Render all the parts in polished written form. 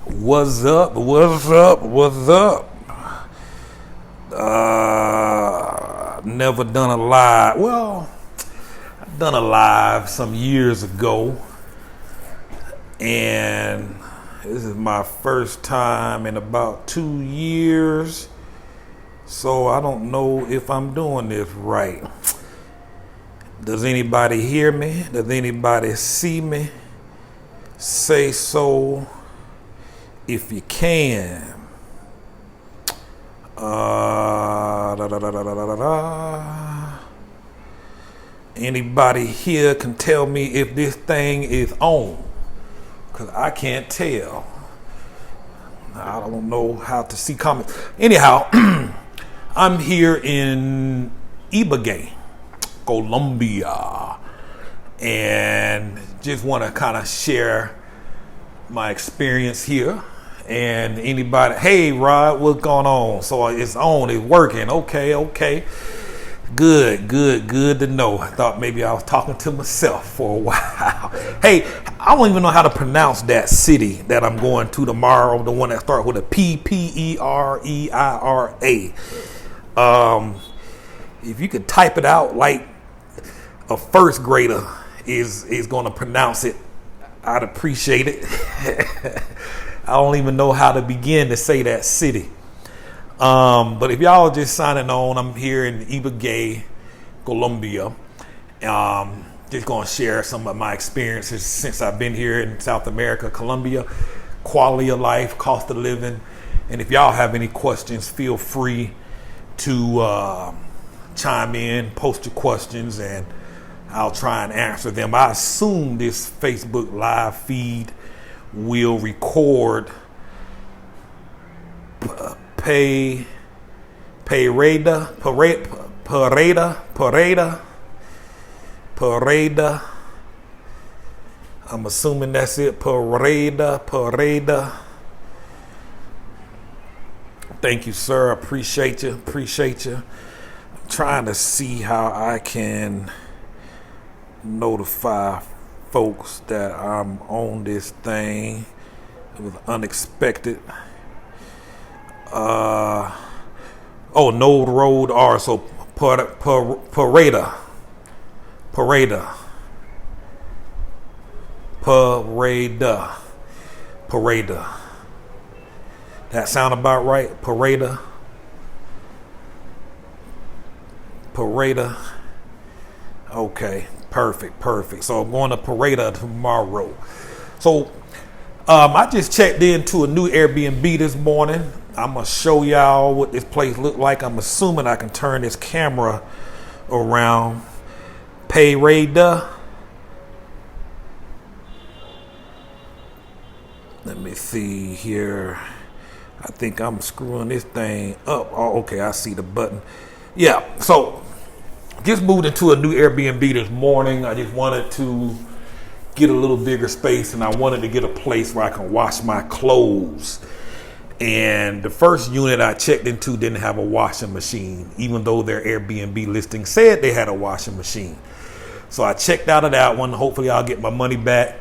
What's up? What's up? What's up? Never done a live. Well, I've done a live some years ago, and this is my first time in about 2 years. So I don't know if I'm doing this right. Does anybody hear me? Does anybody see me? Say so if you can. Anybody here can tell me if this thing is on, because I can't tell. I don't know how to see comments. Anyhow, I'm here in Ibague, Colombia, and just want to kind of share my experience here. And anybody, hey Rod, what's going on? So it's on, it's working. Okay. Good to know. I thought maybe I was talking to myself for a while. Hey, I don't even know how to pronounce that city that I'm going to tomorrow, the one that starts with a P-P-E-R-E-I-R-A. If you could type it out like a first grader is going to pronounce it, I'd appreciate it. I don't even know how to begin to say that city. But if y'all are just signing on, I'm here in Ibague, Colombia. Just going to share some of my experiences since I've been here in South America, Colombia, quality of life, cost of living. And if y'all have any questions, feel free to chime in, post your questions, and I'll try and answer them. I assume this Facebook live feed will record Pareda. I'm assuming that's it. Pareda. Thank you, sir. Appreciate you. I'm trying to see how I can notify folks that I'm on this thing. It was unexpected. No road R, so Pareda. That sound about right? Pareda. Okay, perfect. So I'm going to Pareda tomorrow. So I just checked into a new Airbnb this morning. I'm going to show y'all what this place look like. I'm assuming I can turn this camera around. Pareda. Let me see here. I think I'm screwing this thing up. Oh, okay, I see the button. Yeah, so just moved into a new Airbnb this morning. I just wanted to get a little bigger space, and I wanted to get a place where I can wash my clothes. And the first unit I checked into didn't have a washing machine, even though their Airbnb listing said they had a washing machine. So I checked out of that one. Hopefully I'll get my money back.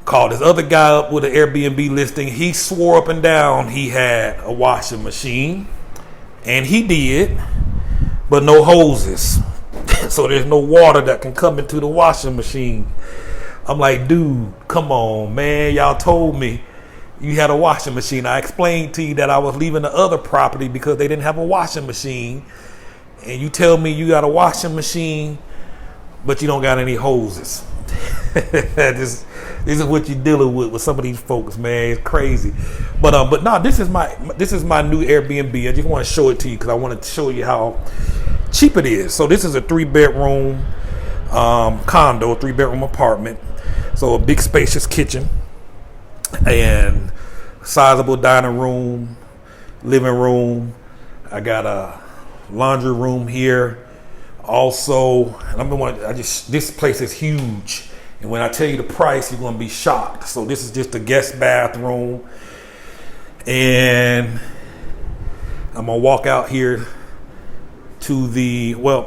Called this other guy up with an Airbnb listing. He swore up and down he had a washing machine, and he did, but no hoses. So there's no water that can come into the washing machine. I'm like, dude, come on, man. Y'all told me you had a washing machine. I explained to you that I was leaving the other property because they didn't have a washing machine. And you tell me you got a washing machine, but you don't got any hoses. This is what you're dealing with some of these folks, man. It's crazy. But no, this is my new Airbnb. I just want to show it to you because I want to show you how cheap it is. So this is a 3-bedroom condo, 3-bedroom apartment. So a big spacious kitchen and sizable dining room, living room. I got a laundry room here. Also, this place is huge. And when I tell you the price, you're going to be shocked. So this is just a guest bathroom. And I'm going to walk out here to I'm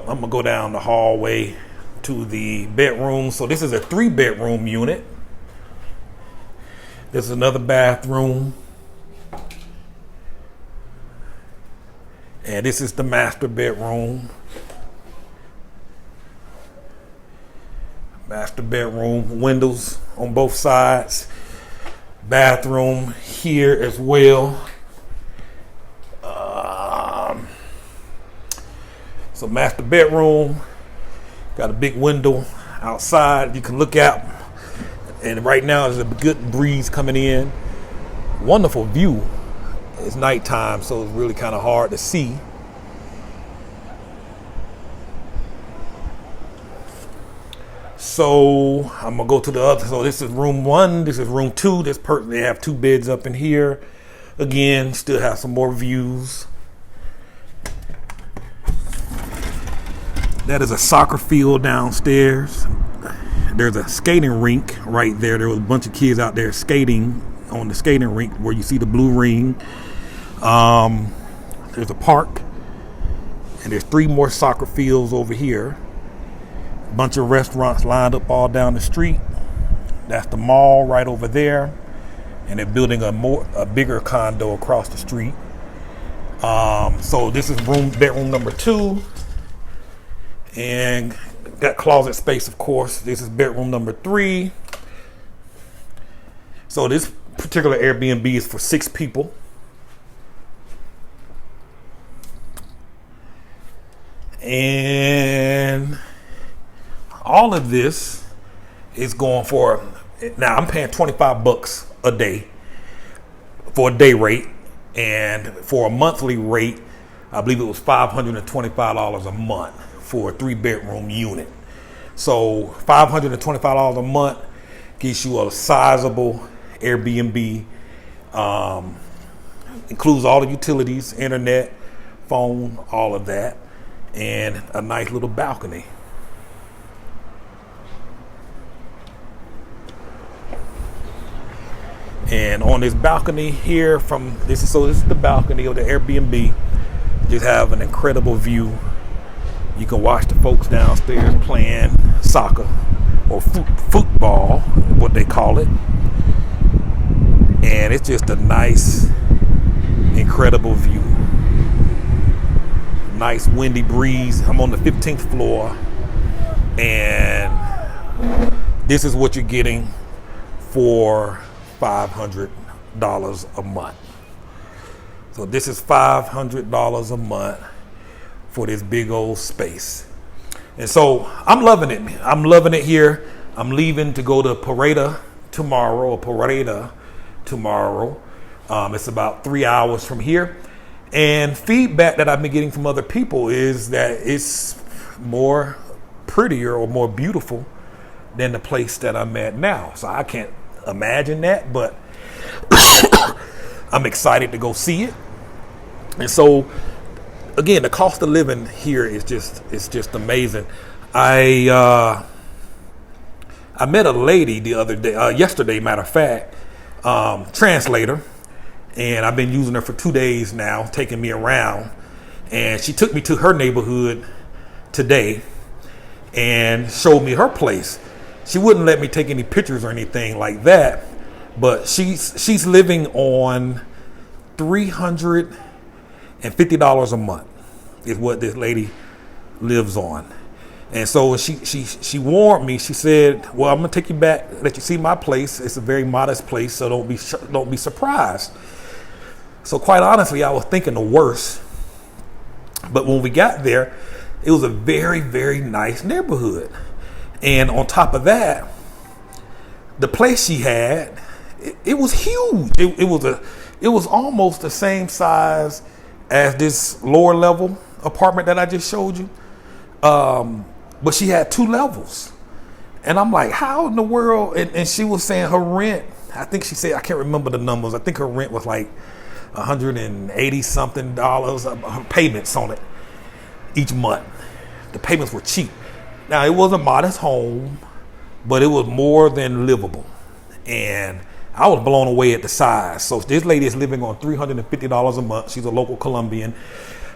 going to go down the hallway to the bedroom. So this is a 3-bedroom unit. This is another bathroom. And this is the master bedroom. Master bedroom, windows on both sides. Bathroom here as well. So master bedroom, got a big window outside you can look out. And right now there's a good breeze coming in. Wonderful view. It's nighttime, so it's really kind of hard to see. So I'm gonna go to the other. So this is room 1. This is room 2. They have 2 beds up in here. Again, still have some more views. That is a soccer field downstairs. There's a skating rink right there. There was a bunch of kids out there skating on the skating rink where you see the blue ring. There's a park, and there's 3 more soccer fields over here. A bunch of restaurants lined up all down the street. That's the mall right over there, and they're building a bigger condo across the street. So this is bedroom number 2, and got closet space, of course. This is bedroom number 3. So this particular Airbnb is for 6 people. And all of this is going for, now I'm paying $25 a day for a day rate, and for a monthly rate, I believe it was $525 a month for a 3-bedroom unit. So $525 a month gives you a sizable Airbnb. Includes all the utilities, internet, phone, all of that, and a nice little balcony. And on this balcony here, this is the balcony of the Airbnb. You have an incredible view. You can watch the folks downstairs playing soccer or football, what they call it. And it's just a nice, incredible view. Nice windy breeze. I'm on the 15th floor, and this is what you're getting for $500 a month. So this is $500 a month for this big old space. And so I'm loving it. I'm loving it here. I'm leaving to go to Parada tomorrow. It's about 3 hours from here. And feedback that I've been getting from other people is that it's more prettier or more beautiful than the place that I'm at now. So I can't imagine that, but I'm excited to go see it. And so again, the cost of living here is just amazing. I met a lady the other day, yesterday, matter of fact, translator, and I've been using her for 2 days now, taking me around. And she took me to her neighborhood today and showed me her place. She wouldn't let me take any pictures or anything like that, but she's living on $350 a month is what this lady lives on. And so she warned me. She said, well, I'm gonna take you back, let you see my place. It's a very modest place, so don't be surprised. So quite honestly, I was thinking the worst. But when we got there, it was a very, very nice neighborhood. And on top of that, the place she had, it was huge. It was almost the same size as this lower level apartment that I just showed you. But she had 2 levels. And I'm like, how in the world? And she was saying her rent, I think she said, I can't remember the numbers. I think her rent was like $180 something, her payments on it each month. The payments were cheap. Now, it was a modest home, but it was more than livable. And I was blown away at the size. So this lady is living on $350 a month. She's a local Colombian.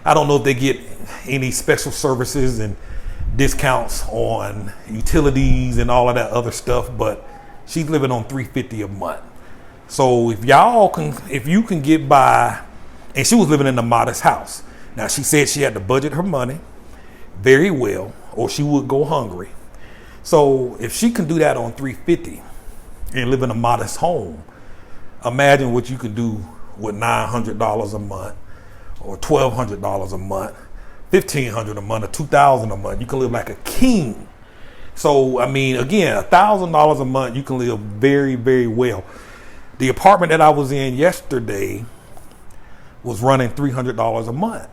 I don't know if they get any special services and discounts on utilities and all of that other stuff, but she's living on $350 a month. So if you can get by, and she was living in a modest house. Now she said she had to budget her money very well, or she would go hungry. So if she can do that on $350 and live in a modest home, imagine what you can do with $900 a month, or $1,200 a month, $1,500 a month, or $2,000 a month. You can live like a king. So I mean, again, $1,000 a month, you can live very, very well. The apartment that I was in yesterday was running $300 a month.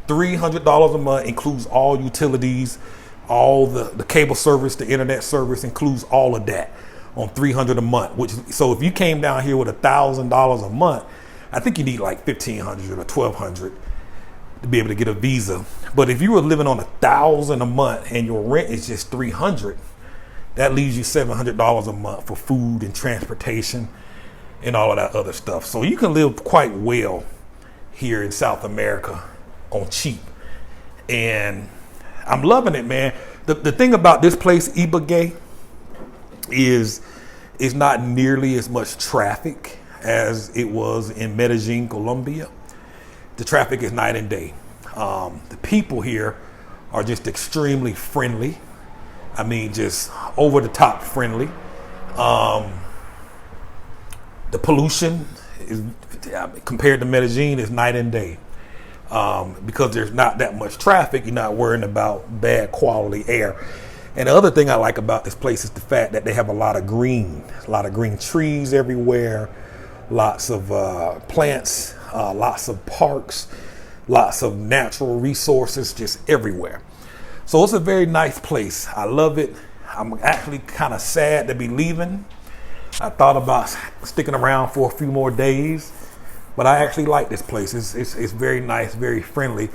$300 a month includes all utilities, all the cable service, the internet service, includes all of that on $300 a month. So if you came down here with $1,000 a month, I think you need like $1,500 or $1,200 to be able to get a visa. But if you were living on $1,000 a month and your rent is just $300, that leaves you $700 a month for food and transportation and all of that other stuff. So you can live quite well here in South America on cheap. And I'm loving it, man. The thing about this place, Ibague, is not nearly as much traffic as it was in Medellin, Colombia. The traffic is night and day. The people here are just extremely friendly. I mean, just over the top friendly. The pollution is, compared to Medellin, is night and day. Because there's not that much traffic, you're not worrying about bad quality air. And the other thing I like about this place is the fact that they have a lot of green trees everywhere, lots of plants, lots of parks, lots of natural resources just everywhere. So it's a very nice place. I love it. I'm actually kind of sad to be leaving. I thought about sticking around for a few more days, but I actually like this place. It's very nice, very friendly.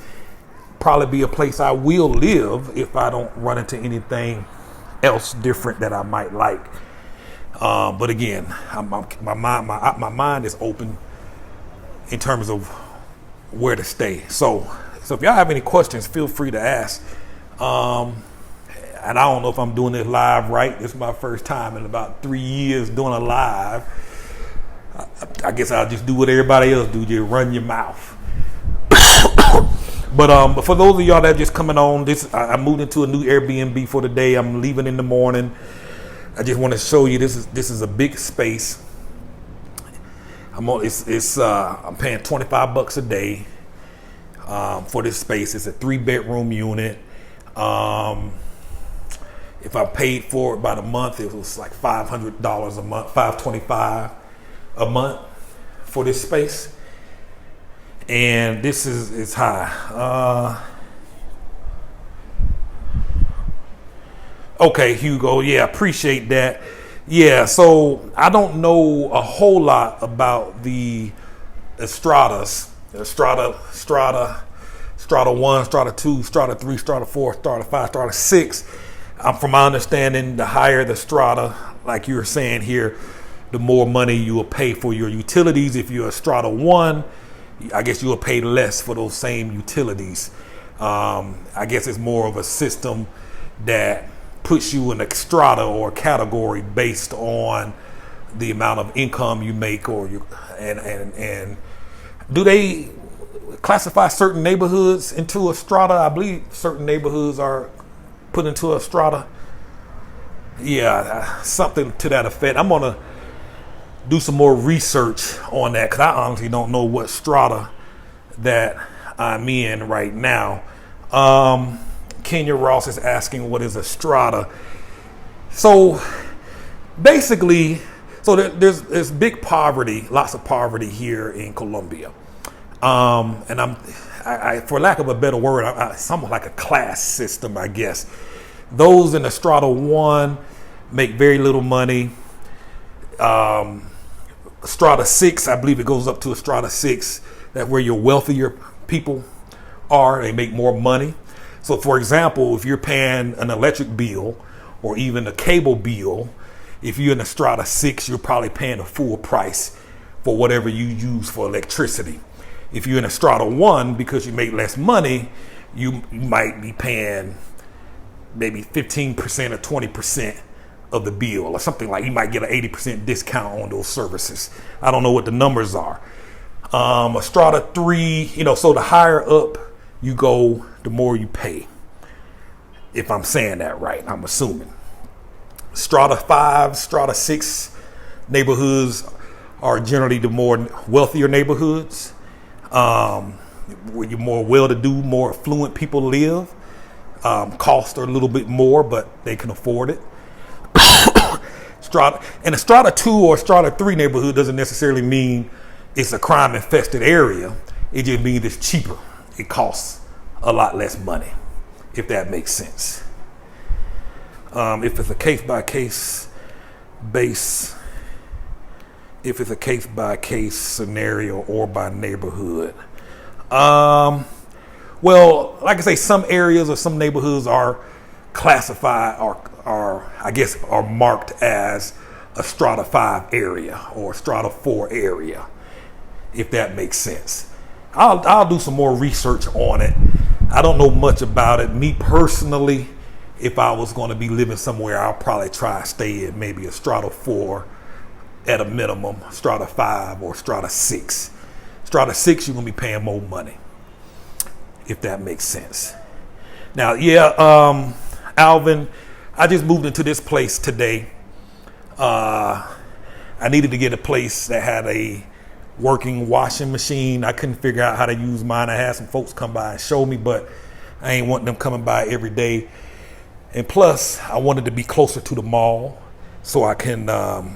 Probably be a place I will live if I don't run into anything else different that I might like. But again, my mind is open in terms of where to stay. So if y'all have any questions, feel free to ask. And I don't know if I'm doing this live right. This is my first time in about 3 years doing a live. I guess I'll just do what everybody else do, just run your mouth. But for those of y'all that are just coming on, I moved into a new Airbnb for the day. I'm leaving in the morning. I just want to show you this is a big space. I'm paying $25 a day for this space. It's a 3-bedroom unit. If I paid for it by the month, it was like $500 a month, $525 a month for this space. And this is high. Okay, Hugo. Yeah, appreciate that. Yeah, so I don't know a whole lot about the Stratas. Strata 1, Strata 2, Strata 3, Strata 4, Strata 5, Strata 6. From my understanding, the higher the strata, like you were saying here, the more money you will pay for your utilities. If you're a Strata 1, I guess you will pay less for those same utilities. I guess it's more of a system that puts you in a strata or a category based on the amount of income you make, and do they classify certain neighborhoods into a strata? I believe certain neighborhoods are put into a strata. Yeah, something to that effect. I'm gonna do some more research on that because I honestly don't know what strata that I'm in right now. Kenya Ross is asking, what is a strata? So basically, there's big poverty, lots of poverty here in Colombia. And I for lack of a better word, somewhat like a class system, I guess. Those in the Strata 1 make very little money. Strata 6, I believe it goes up to a Strata 6, that where your wealthier people are, they make more money. So for example, if you're paying an electric bill or even a cable bill, if you're in a Strata 6, you're probably paying a full price for whatever you use for electricity. If you're in a Strata 1, because you make less money, you might be paying maybe 15% or 20% of the bill, or something like you might get an 80% discount on those services. I don't know what the numbers are. A strata 3, so the higher up you go, the more you pay. If I'm saying that right, I'm assuming. Strata 5, strata 6 neighborhoods are generally the more wealthier neighborhoods, where you're more well-to-do, more affluent people live. Costs are a little bit more, but they can afford it. And a strata 2 or strata 3 neighborhood doesn't necessarily mean it's a crime-infested area. It just means it's cheaper. It costs a lot less money, if that makes sense. If it's a case-by-case scenario or by neighborhood. Well, like I say, some areas or some neighborhoods are classified or are marked as a strata 5 area or a strata 4 area, if that makes sense. I'll do some more research on it. I don't know much about it. Me personally, if I was going to be living somewhere, I'll probably try to stay in maybe a strata 4 at a minimum, strata 5 or strata 6. Strata 6, you're going to be paying more money, if that makes sense. Now, Alvin, I just moved into this place today. I needed to get a place that had a working washing machine. I couldn't figure out how to use mine. I had some folks come by and show me, but I ain't want them coming by every day. And plus, I wanted to be closer to the mall so I can, on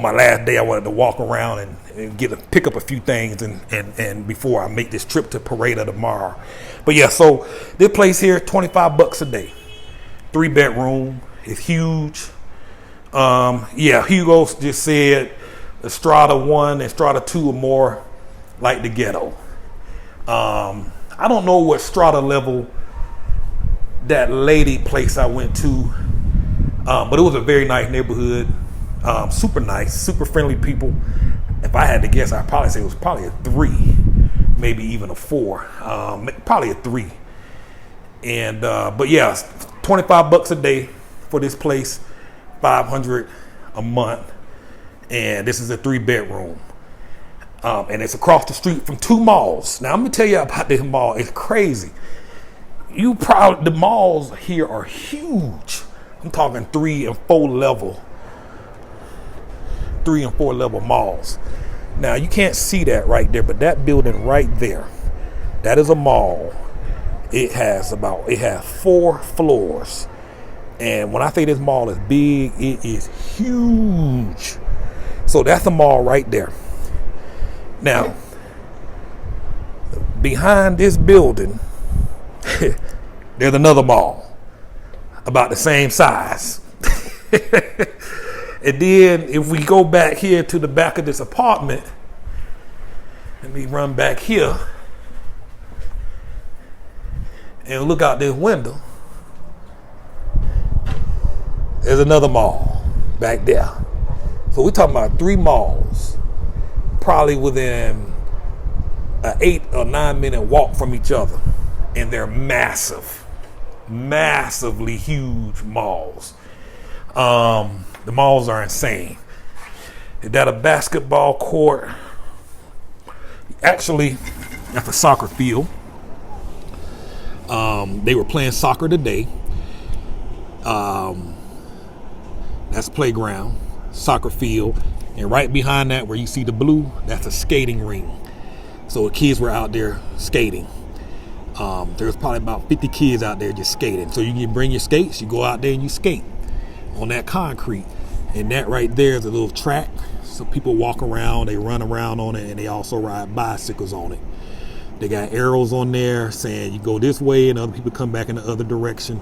my last day, I wanted to walk around and pick up a few things and before I make this trip to Parada tomorrow. But yeah, so this place here, $25 a day. 3-bedroom. It's huge. Hugo just said the strata 1 and strata 2 are more like the ghetto. I don't know what strata level that lady place I went to, but it was a very nice neighborhood. Super nice, super friendly people. If I had to guess, I'd probably say it was probably a 3, maybe even a 4, probably a 3. And but yeah, $25 a day for this place, $500 a month, and this is a 3-bedroom. And it's across the street from 2 malls. Now I'm gonna tell you about this mall. It's crazy. The malls here are huge. I'm talking 3 and 4 level malls. Now you can't see that right there, but that building right there, that is a mall. It has 4 floors. And when I say this mall is big, it is huge. So that's a mall right there. Now, behind this building, there's another mall about the same size. And then if we go back here to the back of this apartment, let me run back here and look out this window. There's another mall back there. So we're talking about 3 malls, probably within an 8 or 9 minute walk from each other. And they're massively huge malls. The malls are insane. Is that a basketball court? Actually, that's a soccer field. They were playing soccer today. That's playground, soccer field, and right behind that, where you see the blue, that's a skating ring. So the kids were out there skating. There's probably about 50 kids out there just skating. So you can bring your skates, you go out there and you skate on that concrete. And that right there is a little track. So people walk around, they run around on it, and they also ride bicycles on it. They got arrows on there saying you go this way and other people come back in the other direction.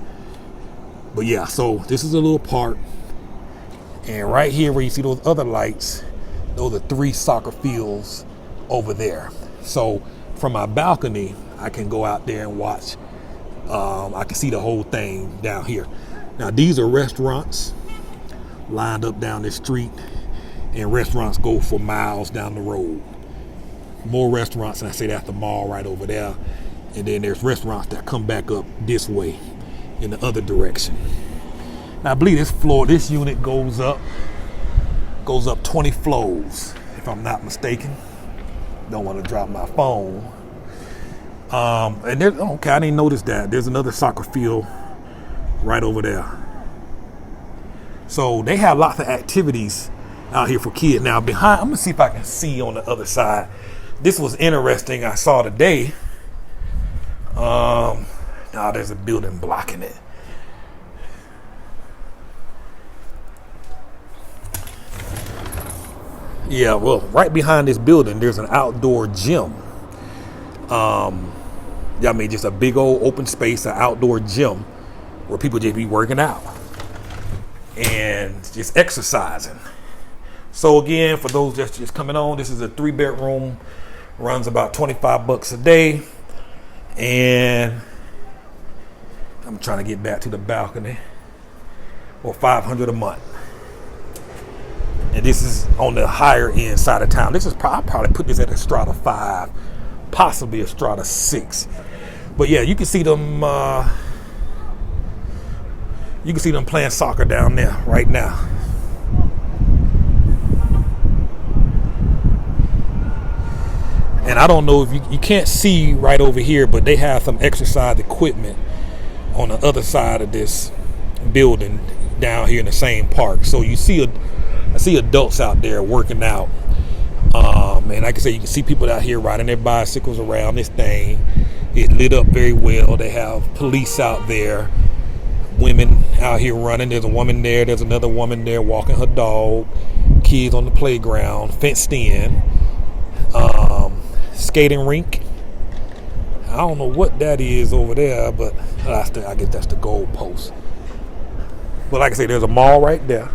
But yeah, so this is a little park. And right here where you see those other lights, those are 3 soccer fields over there. So from my balcony, I can go out there and watch. I can see the whole thing down here. Now these are restaurants lined up down this street, and restaurants go for miles down the road. More restaurants, and I say that's the mall right over there. And then there's restaurants that come back up this way in the other direction. Now I believe this unit goes up 20 floors, if I'm not mistaken. Don't want to drop my phone. And there's, okay, I didn't notice that. There's another soccer field right over there. So they have lots of activities out here for kids. Now behind, I'm gonna see if I can see on the other side. This was interesting. I saw today. Now there's a building blocking it. Yeah, well, right behind this building, there's an outdoor gym. I mean, just a big old open space, an outdoor gym where people just be working out and just exercising. So again, for those that's just coming on, this is a 3-bedroom, runs about $25 a day. And I'm trying to get back to the balcony, or $500 a month. And this is on the higher end side of town. This is I'll probably put this at a strata 5, possibly a strata 6. But yeah, you can see them. You can see them playing soccer down there right now. And I don't know if you can't see right over here, but they have some exercise equipment on the other side of this building down here in the same park. So I see adults out there working out. And like I said, you can see people out here riding their bicycles around this thing. It's lit up very well. They have police out there, women out here running. There's a woman there. There's another woman there walking her dog. Kids on the playground, fenced in. Skating rink. I don't know what that is over there, but I guess that's the goal post. But like I say, there's a mall right there.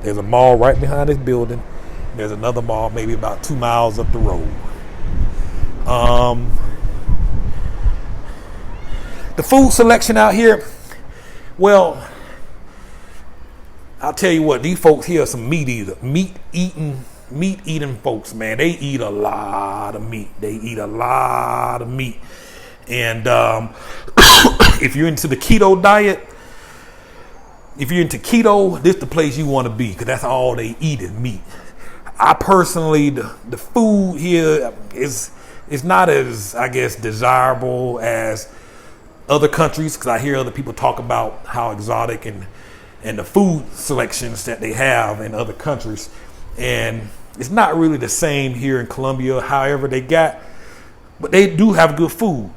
There's a mall right behind this building. There's another mall maybe about 2 miles up the road. The food selection out here, well, I'll tell you what, these folks here are some meat eating folks, man. They eat a lot of meat. And if you're into the keto diet, this is the place you want to be, because that's all they eat is meat. I personally, the food here is not as, I guess, desirable as other countries, because I hear other people talk about how exotic and the food selections that they have in other countries. And it's not really the same here in Colombia. However, but they do have good food.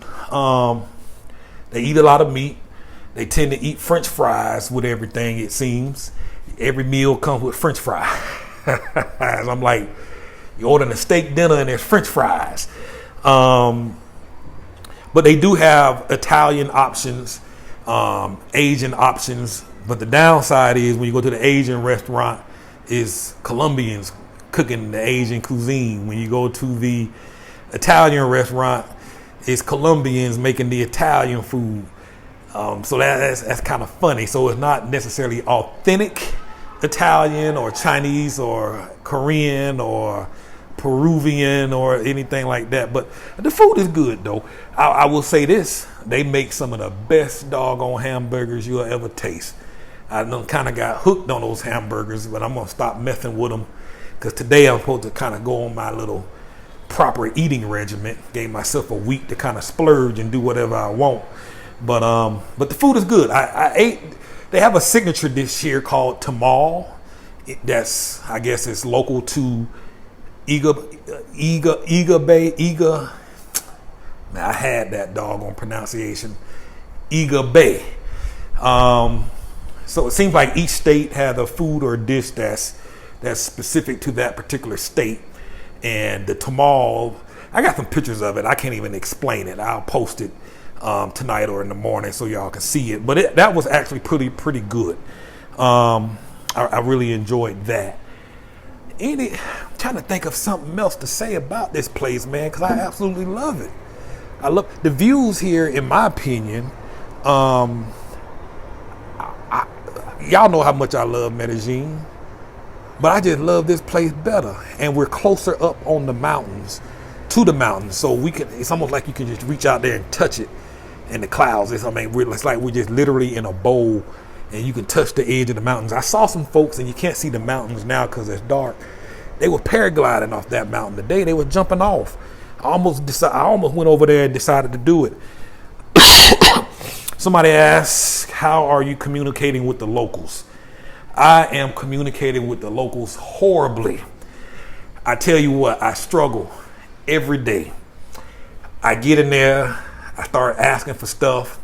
They eat a lot of meat. They tend to eat French fries with everything, it seems. Every meal comes with French fries. I'm like, you ordering a steak dinner and there's French fries. But they do have Italian options, Asian options. But the downside is when you go to the Asian restaurant, is Colombians cooking the Asian cuisine. When you go to the Italian restaurant, it's Colombians making the Italian food. So that's kind of funny. So it's not necessarily authentic Italian or Chinese or Korean or Peruvian or anything like that. But the food is good, though. I will say this. They make some of the best doggone hamburgers you'll ever taste. I kind of got hooked on those hamburgers, but I'm going to stop messing with them, because today I'm supposed to kind of go on my little proper eating regimen. Gave myself a week to kind of splurge and do whatever I want. But the food is good. I ate. They have a signature dish here called tamal. I guess it's local to Ibague. Man, I had that doggone pronunciation. Ibague. So it seems like each state has a food or dish that's specific to that particular state. And the tamal, I got some pictures of it. I can't even explain it. I'll post it tonight or in the morning so y'all can see it. But that was actually pretty good. I really enjoyed that. I'm trying to think of something else to say about this place, man, because I absolutely love it. I love the views here, in my opinion. Y'all know how much I love Medellin, but I just love this place better. And we're closer up on the mountains, to the mountains, so it's almost like you can just reach out there and touch it in the clouds. It's like we're just literally in a bowl and you can touch the edge of the mountains. I saw some folks, and you can't see the mountains now because it's dark. They were paragliding off that mountain today. They were jumping off. I almost went over there and decided to do it. Somebody asked, how are you communicating with the locals? I am communicating with the locals horribly. I tell you what, I struggle every day. I get in there, I start asking for stuff.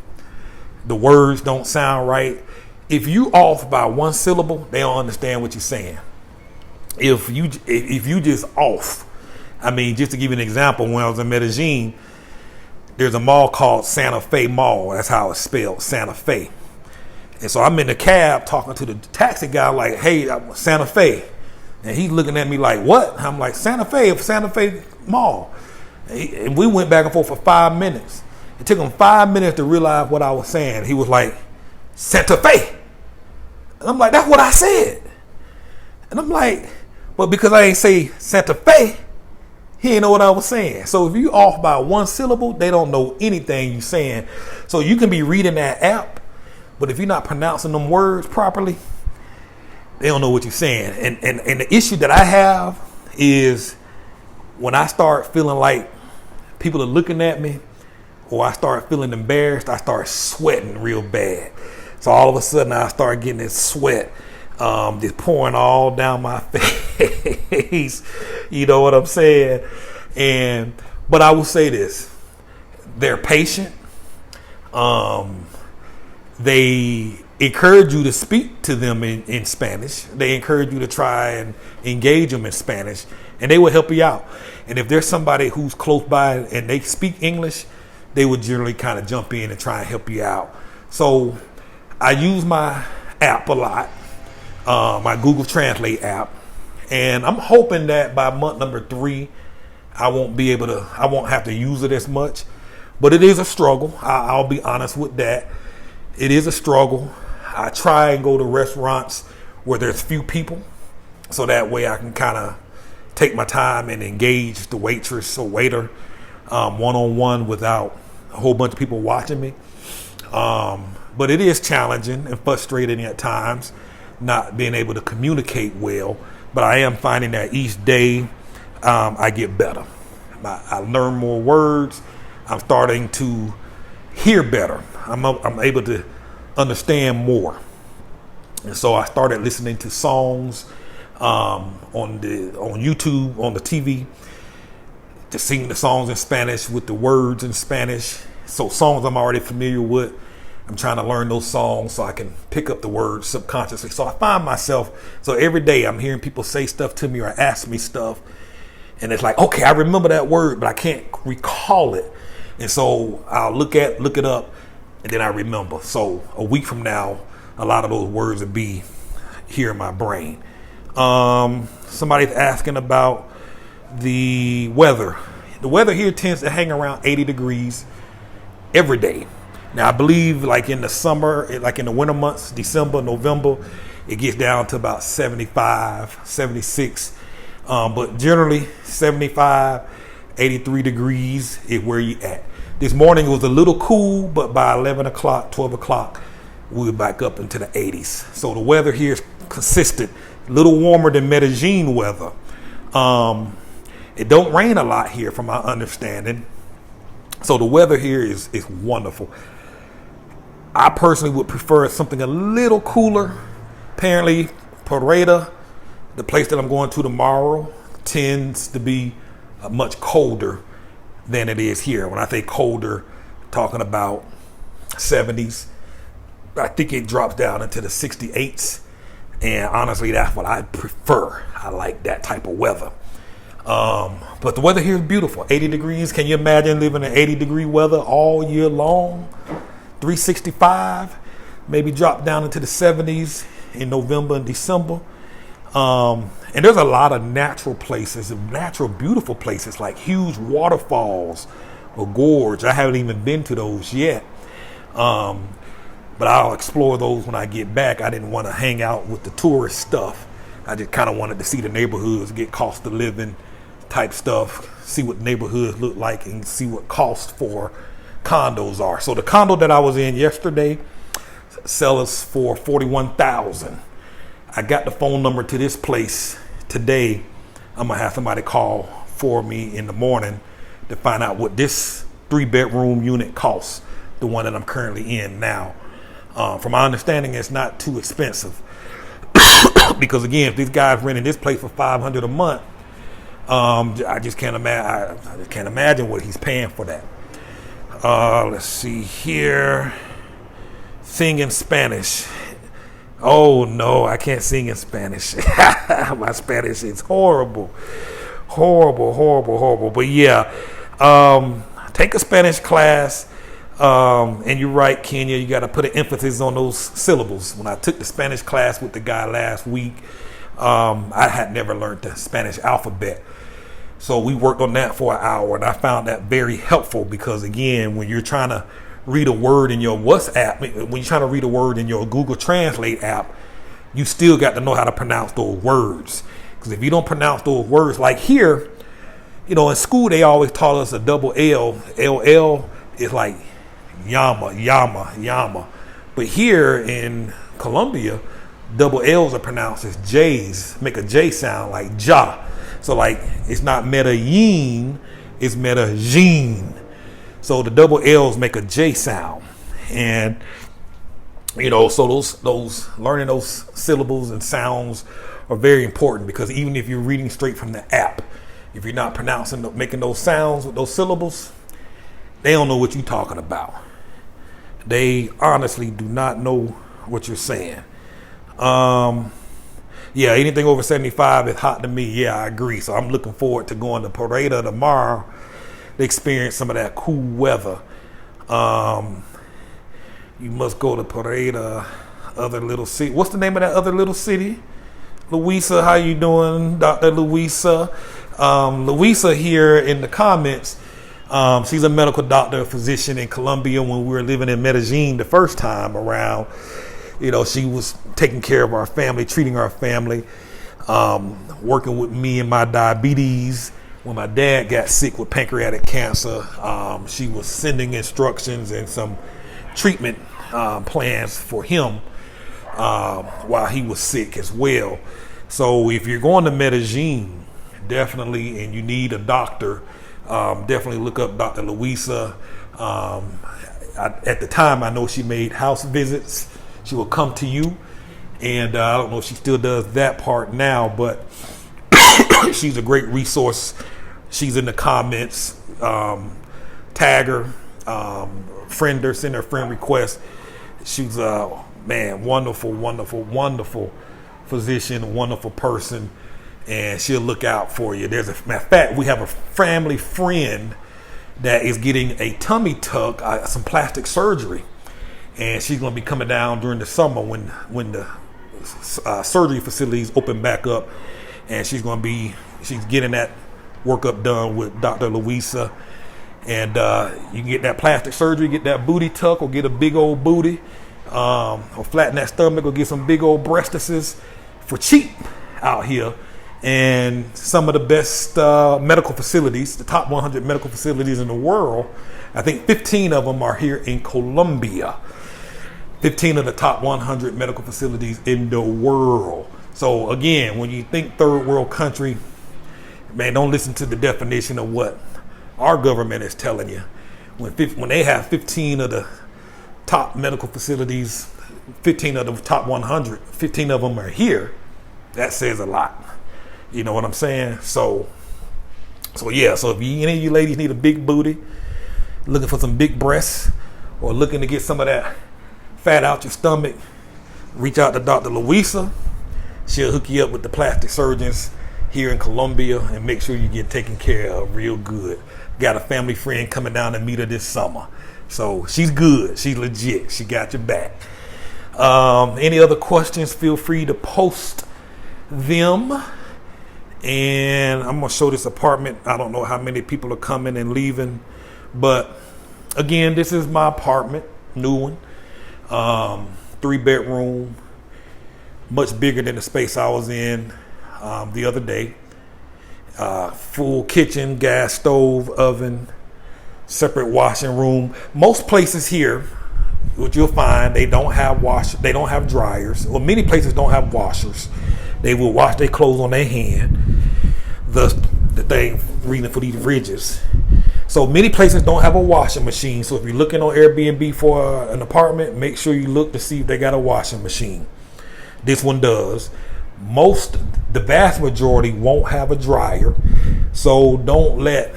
The words don't sound right. If you off by one syllable, they don't understand what you're saying. If you just off, I mean, just to give you an example, when I was in Medellin, there's a mall called Santa Fe Mall. That's how it's spelled, Santa Fe. And so I'm in the cab talking to the taxi guy like, hey, I'm Santa Fe. And he's looking at me like, what? I'm like, Santa Fe Mall. And we went back and forth for 5 minutes. It took him 5 minutes to realize what I was saying. He was like, Santa Fe. And I'm like, that's what I said. And I'm like, well, because I ain't say Santa Fe, he ain't know what I was saying. So if you off by one syllable, they don't know anything you're saying. So you can be reading that app, but if you're not pronouncing them words properly, they don't know what you're saying. And the issue that I have is when I start feeling like people are looking at me, or I start feeling embarrassed, I start sweating real bad. So all of a sudden I start getting this sweat just pouring all down my face. You know what I'm saying? But I will say this. They're patient. They encourage you to speak to them in Spanish. They encourage you to try and engage them in Spanish, and they will help you out. And if there's somebody who's close by and they speak English, they would generally kind of jump in and try and help you out. So I use my app a lot, my Google Translate app, and I'm hoping that by month number 3, I won't have to use it as much. But it is a struggle. I'll be honest with that. It is a struggle. I try and go to restaurants where there's few people, so that way I can kind of take my time and engage the waitress or waiter one-on-one without a whole bunch of people watching me. But it is challenging and frustrating at times not being able to communicate well. But I am finding that each day I get better. I learn more words. I'm starting to hear better. I'm able to understand more. And so I started listening to songs on YouTube, on the TV, to sing the songs in Spanish with the words in Spanish. So songs I'm already familiar with, I'm trying to learn those songs so I can pick up the words subconsciously. So I find myself, so every day I'm hearing people say stuff to me or ask me stuff, and it's like, okay, I remember that word, but I can't recall it. And so I'll look it up, and then I remember. So a week from now, a lot of those words will be here in my brain. Somebody's asking about the weather. The weather here tends to hang around 80 degrees every day. Now, I believe like in the summer, like in the winter months, December, November, it gets down to about 75, 76. But generally 75, 83 degrees is where you at. This morning it was a little cool, but by 11 o'clock, 12 o'clock, we were back up into the 80s. So the weather here is consistent, a little warmer than Medellin weather. It don't rain a lot here from my understanding. So the weather here is wonderful. I personally would prefer something a little cooler. Apparently, Pareda, the place that I'm going to tomorrow, tends to be much colder than it is here. When I say colder, talking about 70s. I think it drops down into the 68s. And honestly, that's what I prefer. I like that type of weather. But the weather here is beautiful. 80 degrees. Can you imagine living in 80 degree weather all year long? 365. Maybe drop down into the 70s in November and December. And there's a lot of natural places, natural beautiful places like huge waterfalls or gorge. I haven't even been to those yet. But I'll explore those when I get back. I didn't want to hang out with the tourist stuff. I just kind of wanted to see the neighborhoods, get cost of living type stuff, see what neighborhoods look like, and see what cost for condos are. So the condo that I was in yesterday, sell us for $41,000. I got the phone number to this place today. I'm gonna have somebody call for me in the morning to find out what this 3-bedroom unit costs, the one that I'm currently in now. From my understanding, it's not too expensive. Because again, if these guys renting this place for $500 a month, I just can't imagine. I just can't imagine what he's paying for that. Let's see here. Sing in Spanish. Oh no, I can't sing in Spanish. My Spanish is horrible. But yeah, take a Spanish class. And you're right, Kenya, you got to put an emphasis on those syllables. When I took the Spanish class with the guy last week, I had never learned the Spanish alphabet. So we worked on that for an hour, and I found that very helpful because, again, when you're trying to read a word in your WhatsApp, when you're trying to read a word in your Google Translate app, you still got to know how to pronounce those words. Because if you don't pronounce those words, like here, in school, they always taught us a double L. LL is like Yama. But here in Colombia, double L's are pronounced as J's, make a J sound like ja. So like it's not Medellin, it's Medellin. So the double L's make a J sound. And so those learning those syllables and sounds are very important because even if you're reading straight from the app, if you're not making those sounds with those syllables, they don't know what you're talking about. They honestly do not know what you're saying. Yeah, anything over 75 is hot to me. Yeah, I agree. So I'm looking forward to going to Parada tomorrow to experience some of that cool weather. You must go to Parada, other little city. What's the name of that other little city? Louisa, how you doing, Dr. Louisa? Louisa here in the comments. She's a medical doctor, a physician in Colombia. When we were living in Medellin the first time around, she was taking care of our family, treating our family, working with me and my diabetes. When my dad got sick with pancreatic cancer, she was sending instructions and some treatment plans for him while he was sick as well. So if you're going to Medellin, definitely, and you need a doctor, definitely look up Dr. Louisa. At the time, I know she made house visits. She will come to you, and I don't know if she still does that part now, but she's a great resource. She's in the comments. Tag her, friend her, send her friend request. She's a wonderful physician, wonderful person. And she'll look out for you. Matter of fact, we have a family friend that is getting a tummy tuck, some plastic surgery, and she's going to be coming down during the summer when the surgery facilities open back up, and she's getting that workup done with Dr. Louisa, and you can get that plastic surgery, get that booty tuck, or get a big old booty, or flatten that stomach, or get some big old breastises for cheap out here. And some of the best medical facilities, the top 100 medical facilities in the world, I think 15 of them are here in Colombia. 15 of the top 100 medical facilities in the world. So again, when you think third world country, man, don't listen to the definition of what our government is telling you. When they have 15 of the top medical facilities, 15 of the top 100, 15 of them are here, that says a lot. You know what I'm saying? So yeah. So if any of you ladies need a big booty, looking for some big breasts, or looking to get some of that fat out your stomach, reach out to Dr. Louisa. She'll hook you up with the plastic surgeons here in Colombia and make sure you get taken care of real good. Got a family friend coming down to meet her this summer. So she's good. She's legit. She got your back. Any other questions, feel free to post them. And I'm going to show this apartment. I don't know how many people are coming and leaving. But again, this is my apartment. New one. 3-bedroom. Much bigger than the space I was in the other day. Full kitchen, gas stove, oven, separate washing room. Most places here, what you'll find, they don't have dryers. Well, many places don't have washers. They will wash their clothes on their hand. The thing reason for these ridges. So many places don't have a washing machine. So if you're looking on Airbnb for an apartment, make sure you look to see if they got a washing machine. This one does. The vast majority won't have a dryer. So don't let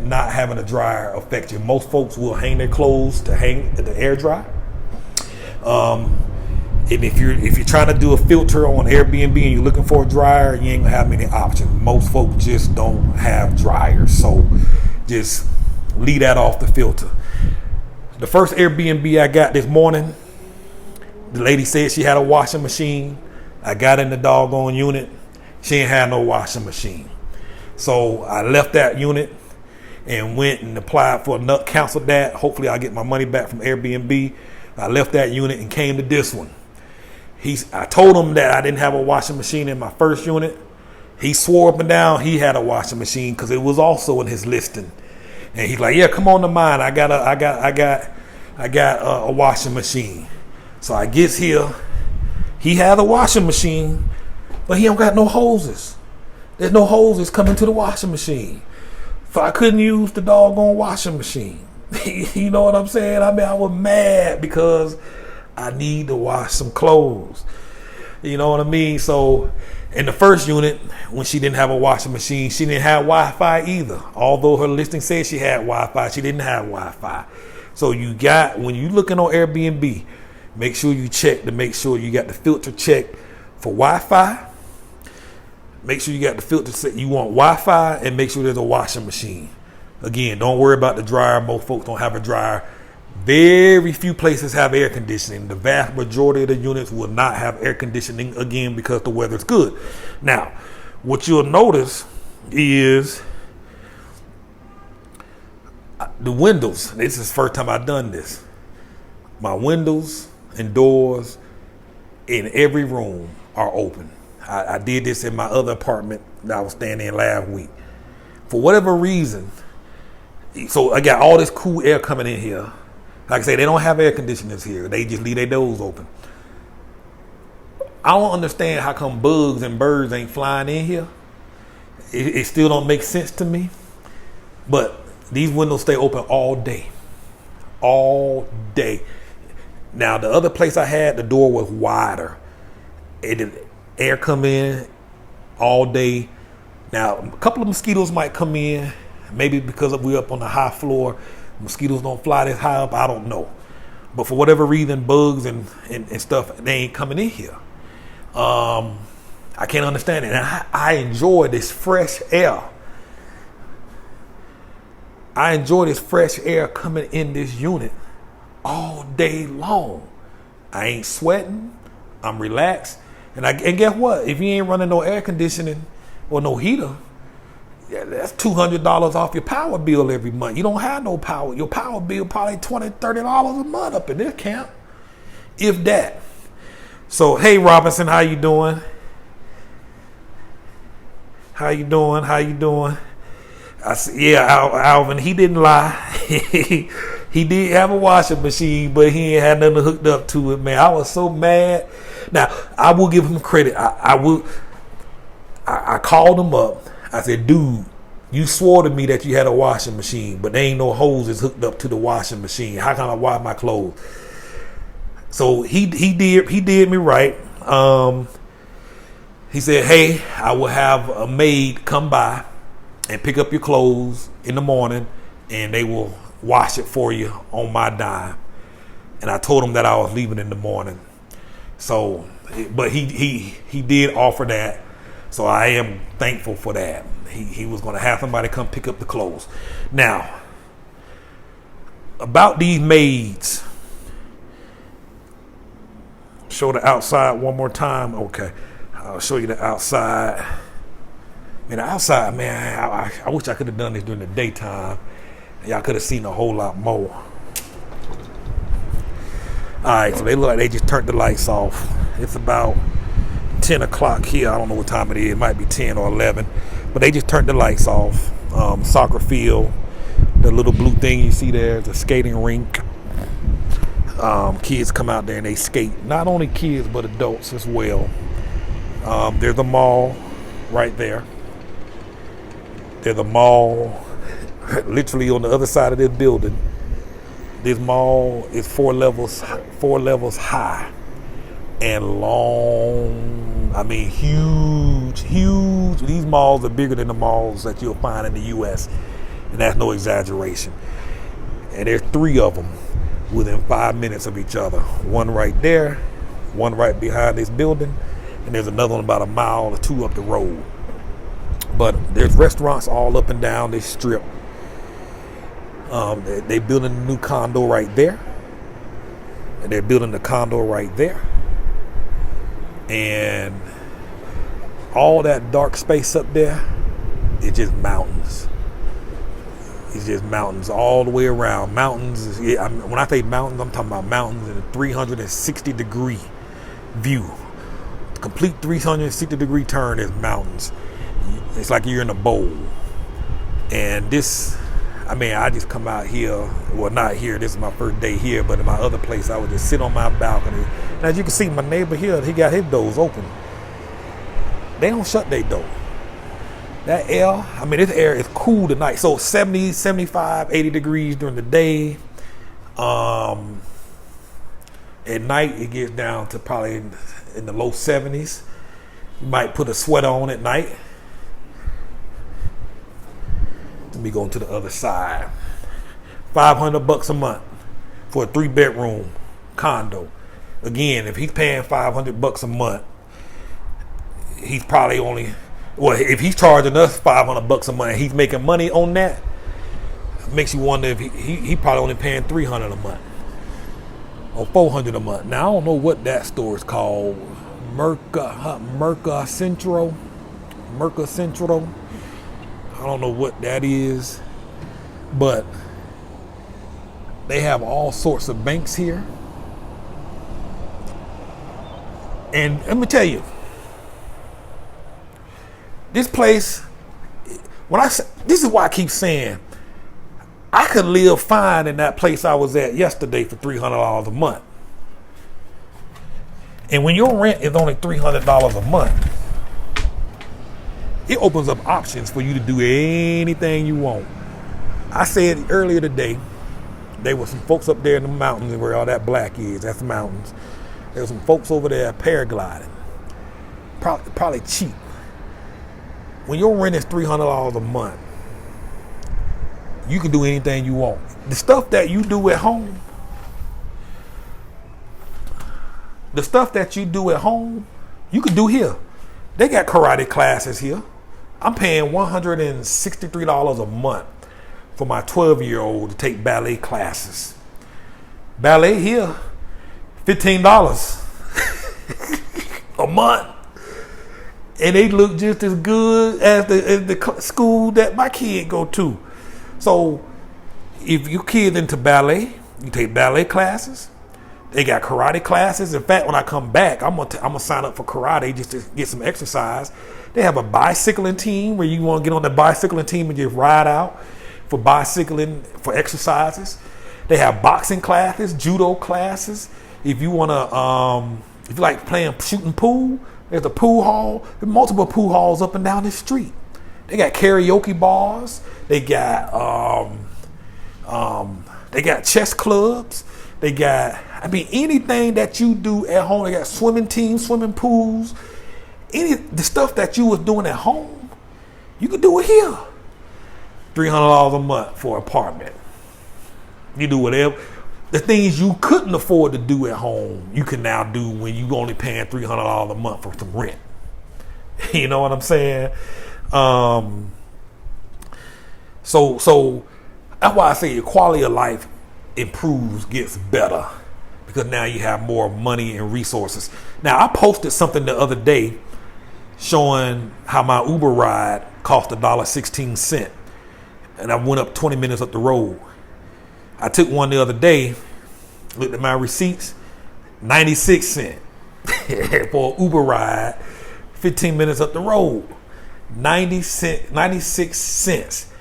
not having a dryer affect you. Most folks will hang their clothes to air dry. And if you're trying to do a filter on Airbnb and you're looking for a dryer, you ain't gonna have many options. Most folks just don't have dryers, so just leave that off the filter. The first Airbnb I got this morning, the lady said she had a washing machine. I got in the doggone unit. She ain't had no washing machine. So I left that unit and went and applied for another, canceled that. Hopefully I'll get my money back from Airbnb. I left that unit and came to this one. I told him that I didn't have a washing machine in my first unit. He swore up and down he had a washing machine because it was also in his listing. And he's like, "Yeah, come on to mine. I got a washing machine." So I gets here. He had a washing machine, but he don't got no hoses. There's no hoses coming to the washing machine. So I couldn't use the doggone washing machine. You know what I'm saying? I mean, I was mad because I need to wash some clothes. You know what I mean? So in the first unit, when she didn't have a washing machine, she didn't have Wi-Fi either. Although her listing said she had Wi-Fi, she didn't have Wi-Fi. So when you looking on Airbnb, make sure you check to make sure you got the filter checked for Wi-Fi. Make sure you got the filter set. You want Wi-Fi, and make sure there's a washing machine. Again, don't worry about the dryer. Most folks don't have a dryer. Very few places have air conditioning. The vast majority of the units will not have air conditioning, again, because the weather's good. Now, what you'll notice is the windows. This is the first time I've done this. My windows and doors in every room are open. I did this in my other apartment that I was staying in last week. For whatever reason, so I got all this cool air coming in here. Like I say, they don't have air conditioners here. They just leave their doors open. I don't understand how come bugs and birds ain't flying in here. It still don't make sense to me. But these windows stay open all day. All day. Now, the other place I had, the door was wider. Air come in all day. Now, a couple of mosquitoes might come in. Maybe because we're up on the high floor. Mosquitoes don't fly this high up. I don't know. But for whatever reason, bugs and stuff, they ain't coming in here. I can't understand it. And I enjoy this fresh air. I enjoy this fresh air coming in this unit all day long. I ain't sweating. I'm relaxed. And guess what? If you ain't running no air conditioning or no heater, that's $200 off your power bill every month. You don't have no power. Your power bill probably $20, $30 a month up in this camp, if that. So, hey, Robinson, how you doing? How you doing? I said, yeah, Alvin, he didn't lie. He did have a washing machine, but he ain't had nothing hooked up to it, man. I was so mad. Now, I will give him credit. I called him up. I said, dude, you swore to me that you had a washing machine, but there ain't no hoses hooked up to the washing machine. How can I wash my clothes? So he did me right. He said, hey, I will have a maid come by and pick up your clothes in the morning, and they will wash it for you on my dime. And I told him that I was leaving in the morning. So, but he did offer that. So I am thankful for that. He was going to have somebody come pick up the clothes. Now, about these maids. Show the outside one more time. Okay. I'll show you the outside. Man, the outside, man, I wish I could have done this during the daytime. Y'all could have seen a whole lot more. All right, so they look like they just turned the lights off. It's about 10 o'clock here. I don't know what time it is. It might be 10 or 11. But they just turned the lights off. Soccer field. The little blue thing you see there is a skating rink. Kids come out there and they skate. Not only kids, but adults as well. There's a mall right there. There's a mall literally on the other side of this building. This mall is four levels high and long. I mean, huge. These malls are bigger than the malls that you'll find in the U.S., and that's no exaggeration. And there's 3 of them within 5 minutes of each other. One right there, one right behind this building, and there's another one about a mile or 2 up the road. But there's restaurants all up and down this strip. They building a new condo right there, and they're building the condo right there, and all that dark space up there is just mountains. It's just mountains all the way around. Mountains. When I say mountains, I'm talking about mountains in a 360-degree view. Complete 360-degree turn is mountains. It's like you're in a bowl. And this, I mean, I just come out here. Well, not here. This is my first day here, but in my other place, I would just sit on my balcony. And as you can see, my neighbor here, he got his doors open. They don't shut their door. That air, I mean, this air is cool tonight. So 70, 75, 80 degrees during the day. At night, it gets down to probably in the low 70s. You might put a sweater on at night. Let me go to the other side. $500 a month for a 3-bedroom condo. Again, if he's paying $500 a month, he's probably only, well, if he's charging us $500 a month, he's making money on that. It makes you wonder if he probably only paying $300 a month or $400 a month. Now I don't know what that store is called. Merca Centro. I don't know what that is, but they have all sorts of banks here. And let me tell you, this place, this is why I keep saying, I could live fine in that place I was at yesterday for $300 a month. And when your rent is only $300 a month, it opens up options for you to do anything you want. I said earlier today, there were some folks up there in the mountains where all that black is. That's the mountains. There were some folks over there paragliding. Probably cheap. When your rent is $300 a month, you can do anything you want. The stuff that you do at home, you can do here. They got karate classes here. I'm paying $163 a month for my 12-year-old to take ballet classes. Ballet here, $15 a month. And they look just as good as the school that my kid go to. So if your kid's into ballet, you take ballet classes. They got karate classes. In fact, when I come back, I'm gonna sign up for karate just to get some exercise. They have a bicycling team where you want to get on the bicycling team and just ride out for bicycling for exercises. They have boxing classes, judo classes. If you wanna, if you like shooting pool, there's a pool hall. There's multiple pool halls up and down the street. They got karaoke bars. They got chess clubs. They got, anything that you do at home. They got swimming teams, swimming pools. The stuff that you was doing at home, you can do it here. $300 a month for an apartment. You do whatever. The things you couldn't afford to do at home, you can now do when you only paying $300 a month for some rent. You know what I'm saying? So that's why I say your quality of life improves, gets better, because now you have more money and resources. Now, I posted something the other day showing how my Uber ride cost $1.16, and I went up 20 minutes up the road. I took one the other day, looked at my receipts, 96 cents for an Uber ride, 15 minutes up the road. 96 cents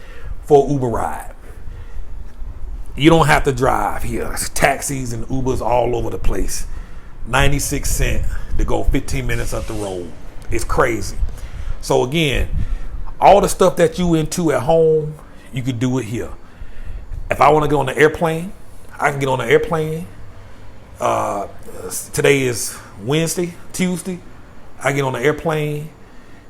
for an Uber ride. You don't have to drive here. There's taxis and Ubers all over the place. 96 cents to go 15 minutes up the road. It's crazy. So again, all the stuff that you into at home, you could do it here. If I want to go on the airplane, I can get on the airplane. Today is Wednesday, Tuesday. I get on the airplane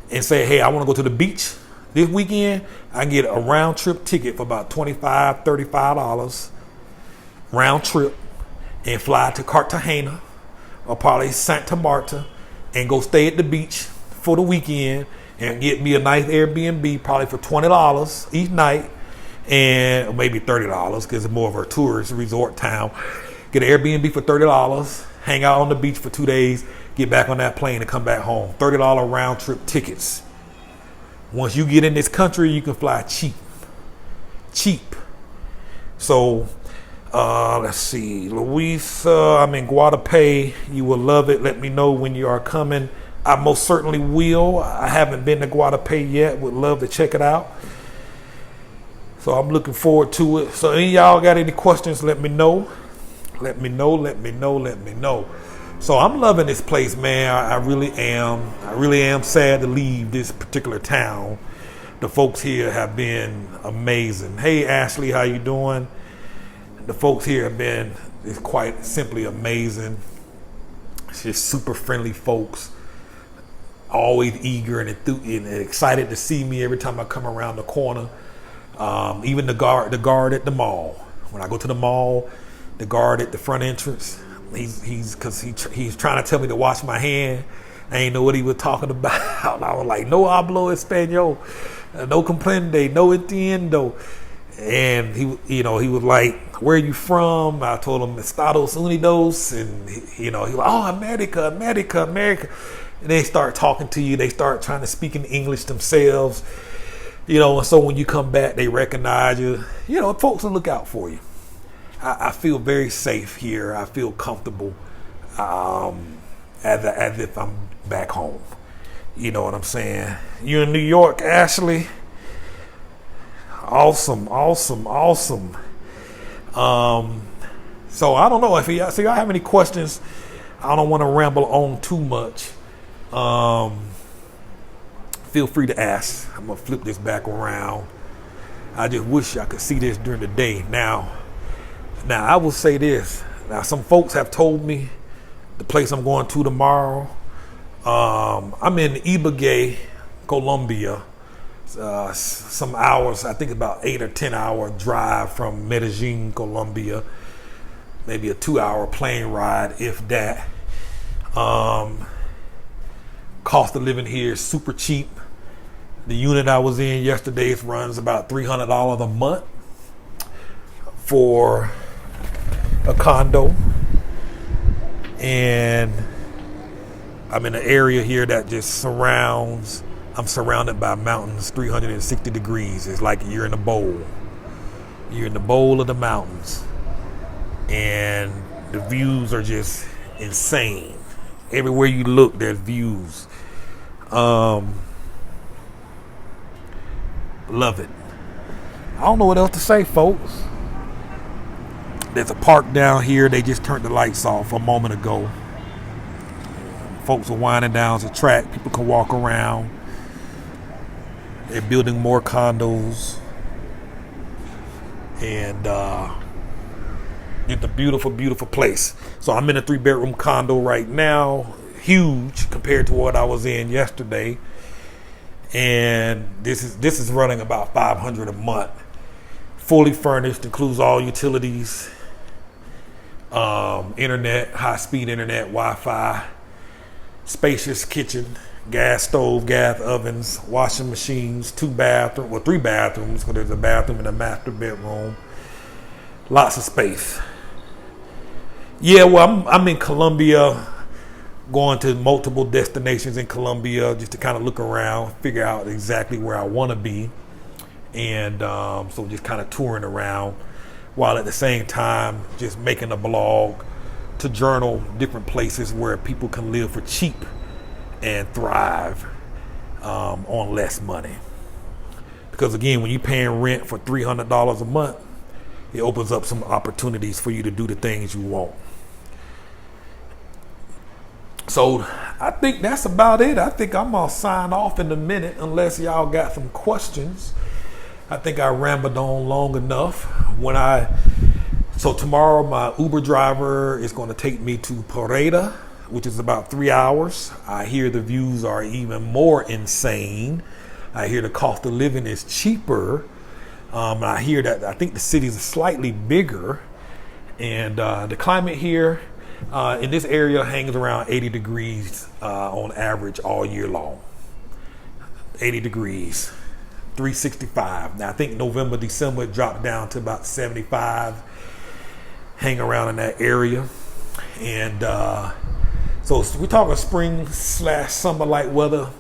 and say, hey, I want to go to the beach this weekend. I can get a round trip ticket for about $25, $35 round trip and fly to Cartagena or probably Santa Marta and go stay at the beach for the weekend and get me a nice Airbnb probably for $20 each night, and maybe $30 because it's more of a tourist resort town. Get an Airbnb for $30, hang out on the beach for 2 days, get back on that plane and come back home. $30 round trip tickets. Once you get in this country, you can fly cheap. So let's see, Luisa, I'm in Guadalupe. You will love it. Let me know when you are coming. I most certainly will. I haven't been to Guadalupe yet. Would love to check it out. So I'm looking forward to it. So any of y'all got any questions, let me know. Let me know. So I'm loving this place, man. I really am. I really am sad to leave this particular town. The folks here have been amazing. Hey, Ashley, how you doing? The folks here have been quite simply amazing. It's just super friendly folks. Always eager and excited to see me every time I come around the corner. Even the guard at the mall. When I go to the mall, the guard at the front entrance, he's trying to tell me to wash my hand. I ain't know what he was talking about. I was like, no hablo español, no comprende, no entiendo. And he was like, where are you from? I told him Estados Unidos, and he was like, oh, America. And they start talking to you. They start trying to speak in English themselves. And so when you come back, they recognize you. Folks will look out for you. I feel very safe here. I feel comfortable, as if I'm back home. You know what I'm saying? You in New York, Ashley? Awesome. So I don't know if y'all have any questions. I don't want to ramble on too much. Feel free to ask. I'm gonna flip this back around. I just wish I could see this during the day. Now I will say this. Now some folks have told me the place I'm going to tomorrow. I'm in Ibague, Colombia. Some hours, I think about 8 or 10 hour drive from Medellin, Colombia. Maybe a 2-hour plane ride, if that. Cost of living here is super cheap. The unit I was in yesterday runs about $300 a month for a condo. And I'm in an area here that just I'm surrounded by mountains, 360 degrees. It's like you're in a bowl. You're in the bowl of the mountains. And the views are just insane. Everywhere you look, there's views. Love it. I don't know what else to say, folks. There's a park down here. They just turned the lights off a moment ago. Folks are winding down the track. People can walk around. They're building more condos. And it's a beautiful, beautiful place. So I'm in a 3-bedroom condo right now. Huge compared to what I was in yesterday. And this is running about $500 a month. Fully furnished, includes all utilities, internet, high-speed internet, Wi-Fi, spacious kitchen, gas stove, gas ovens, washing machines, 3 bathrooms, because there's a bathroom and a master bedroom. Lots of space. Yeah, well, I'm in Colombia, going to multiple destinations in Colombia just to kind of look around, figure out exactly where I want to be. And so just kind of touring around while at the same time just making a blog to journal different places where people can live for cheap and thrive on less money. Because again, when you're paying rent for $300 a month, it opens up some opportunities for you to do the things you want. So I think that's about it. I think I'm gonna sign off in a minute unless y'all got some questions. I think I rambled on long enough. So tomorrow my Uber driver is going to take me to Pareda, which is about 3 hours. I hear the views are even more insane. I hear the cost of living is cheaper. I hear that I think the cities are slightly bigger, and the climate here in this area hangs around 80 degrees on average all year long. 80 degrees, 365. Now I think November, December it dropped down to about 75. Hang around in that area, and so we're talking spring/summer like weather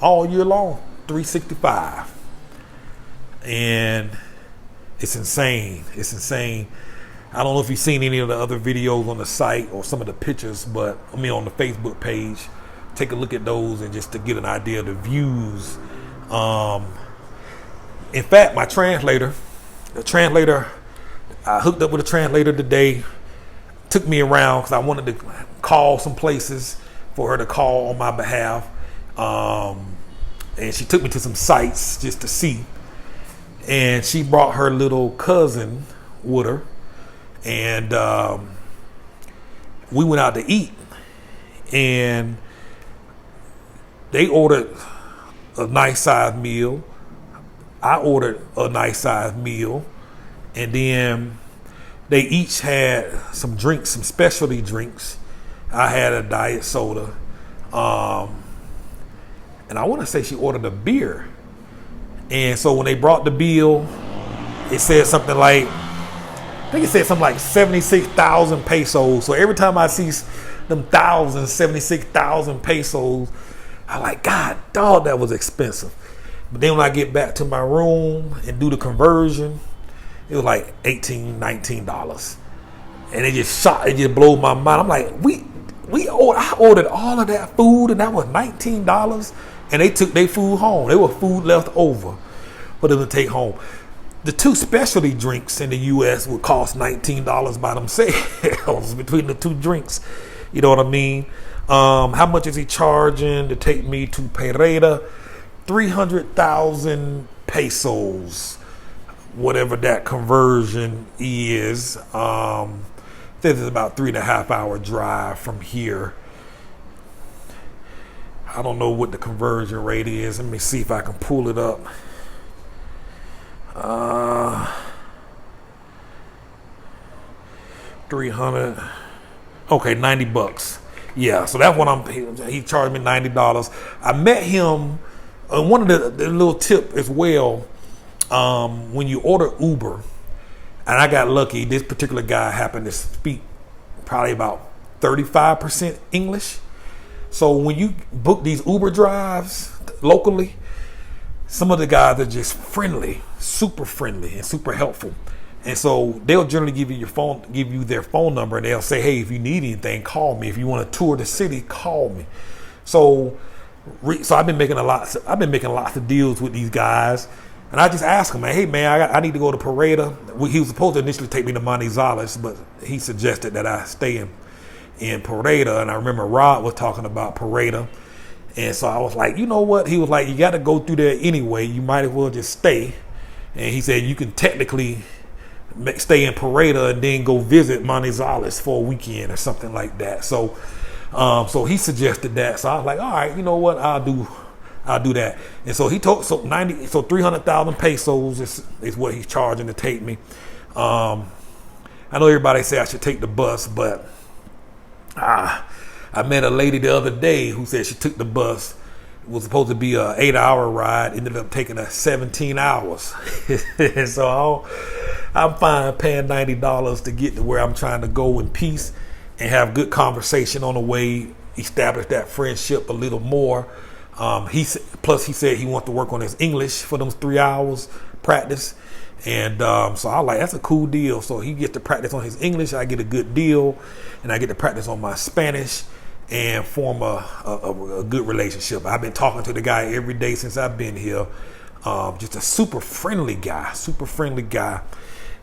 all year long, 365, and it's insane. It's insane. I don't know if you've seen any of the other videos on the site or some of the pictures, but I mean on the Facebook page. Take a look at those and just to get an idea of the views. In fact, my translator, I hooked up with a translator today. Took me around because I wanted to call some places for her to call on my behalf. And she took me to some sites just to see. And she brought her little cousin with her. And we went out to eat. And they ordered a nice sized meal. I ordered a nice sized meal. And then they each had some drinks, some specialty drinks. I had a diet soda. And I want to say she ordered a beer. And so when they brought the bill, it said something like, I think it said something like 76,000 pesos. So every time I see them 76,000 pesos, I like, God, dog, that was expensive. But then when I get back to my room and do the conversion, it was like $18, $19. And it just blew my mind. I'm like, I ordered all of that food and that was $19. And they took their food home. There was food left over for them to take home. The two specialty drinks in the U.S. would cost $19 by themselves between the two drinks. You know what I mean? How much is he charging to take me to Pareda? 300,000 pesos, whatever that conversion is. This is about 3.5 hour drive from here. I don't know what the conversion rate is. Let me see if I can pull it up. 300. Okay, $90. Yeah, so that's what he charged me $90. I met him. One of the little tip as well. When you order Uber, and I got lucky, this particular guy happened to speak probably about 35% English. So when you book these Uber drives locally, some of the guys are just friendly, super friendly and super helpful. And so they'll generally give you their phone number, and they'll say, hey, if you need anything, call me. If you want to tour the city, call me. So I've been making lots of deals with these guys. And I just asked him, hey, man, I need to go to Pareda. He was supposed to initially take me to Manizales, but he suggested that I stay in Pareda. And I remember Rod was talking about Pareda. And so I was like, you know what? He was like, you got to go through there anyway. You might as well just stay. And he said, you can technically stay in Pareda and then go visit Manizales for a weekend or something like that. So he suggested that. So I was like, all right, you know what? I'll do that. And so he told 300,000 pesos is what he's charging to take me. I know everybody say I should take the bus, but I met a lady the other day who said she took the bus. It was supposed to be an 8-hour ride, ended up taking her 17 hours. And so I'm fine paying $90 to get to where I'm trying to go in peace and have good conversation on the way, establish that friendship a little more. He said he wants to work on his English for those 3 hours practice. And so I like, that's a cool deal. So he gets to practice on his English. I get a good deal, and I get to practice on my Spanish and form a good relationship. I've been talking to the guy every day since I've been here. Just a super friendly guy.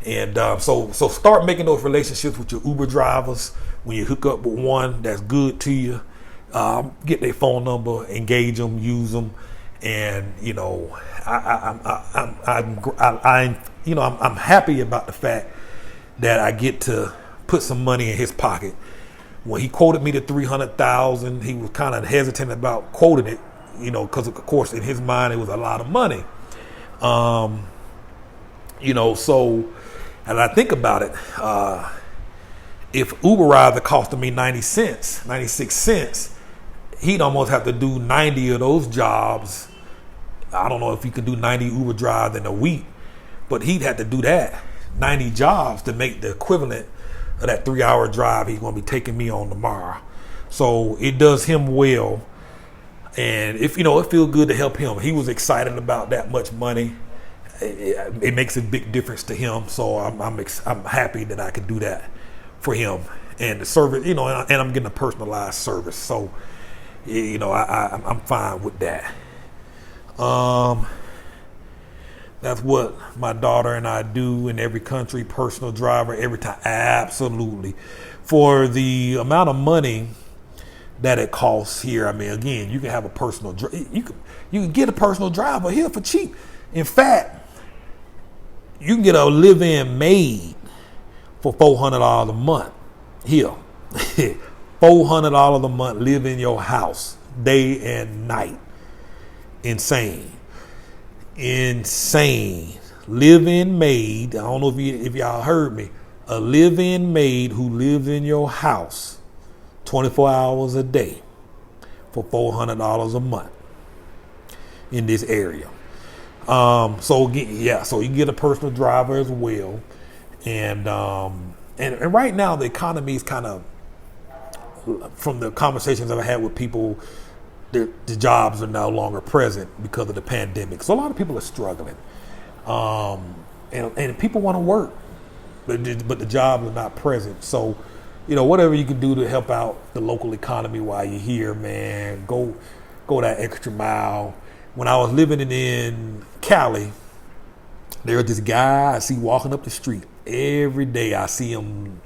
And so start making those relationships with your Uber drivers. When you hook up with one that's good to you, get their phone number, engage them, use them, and I'm happy about the fact that I get to put some money in his pocket. When he quoted me the $300,000, he was kind of hesitant about quoting it, because of course in his mind it was a lot of money. So, and I think about it, if Uber rider costing me 96 cents, he'd almost have to do 90 of those jobs. I don't know if he could do 90 Uber drives in a week, but he'd have to do that 90 jobs to make the equivalent of that 3-hour drive he's going to be taking me on tomorrow. So it does him well. And if it feels good to help him. He was excited about that much money. It makes a big difference to him. So I'm happy that I can do that for him. And the service, and I'm getting a personalized service. So, I'm fine with that. That's what my daughter and I do in every country, personal driver every time. Absolutely. For the amount of money that it costs here, I mean, again, you can have a personal, you can get a personal driver here for cheap. In fact, you can get a live-in maid for $400 a month here. $400 a month, live in your house day and night. Insane. Live-in maid. I don't know if y'all heard me. A live-in maid who lives in your house 24 hours a day for $400 a month in this area. So you can get a personal driver as well. And right now the economy is kind of, from the conversations I've had with people, the jobs are no longer present because of the pandemic. So a lot of people are struggling. And people want to work, but the jobs are not present. So, whatever you can do to help out the local economy while you're here, man, go that extra mile. When I was living in Cali, there was this guy I see walking up the street every day. I see him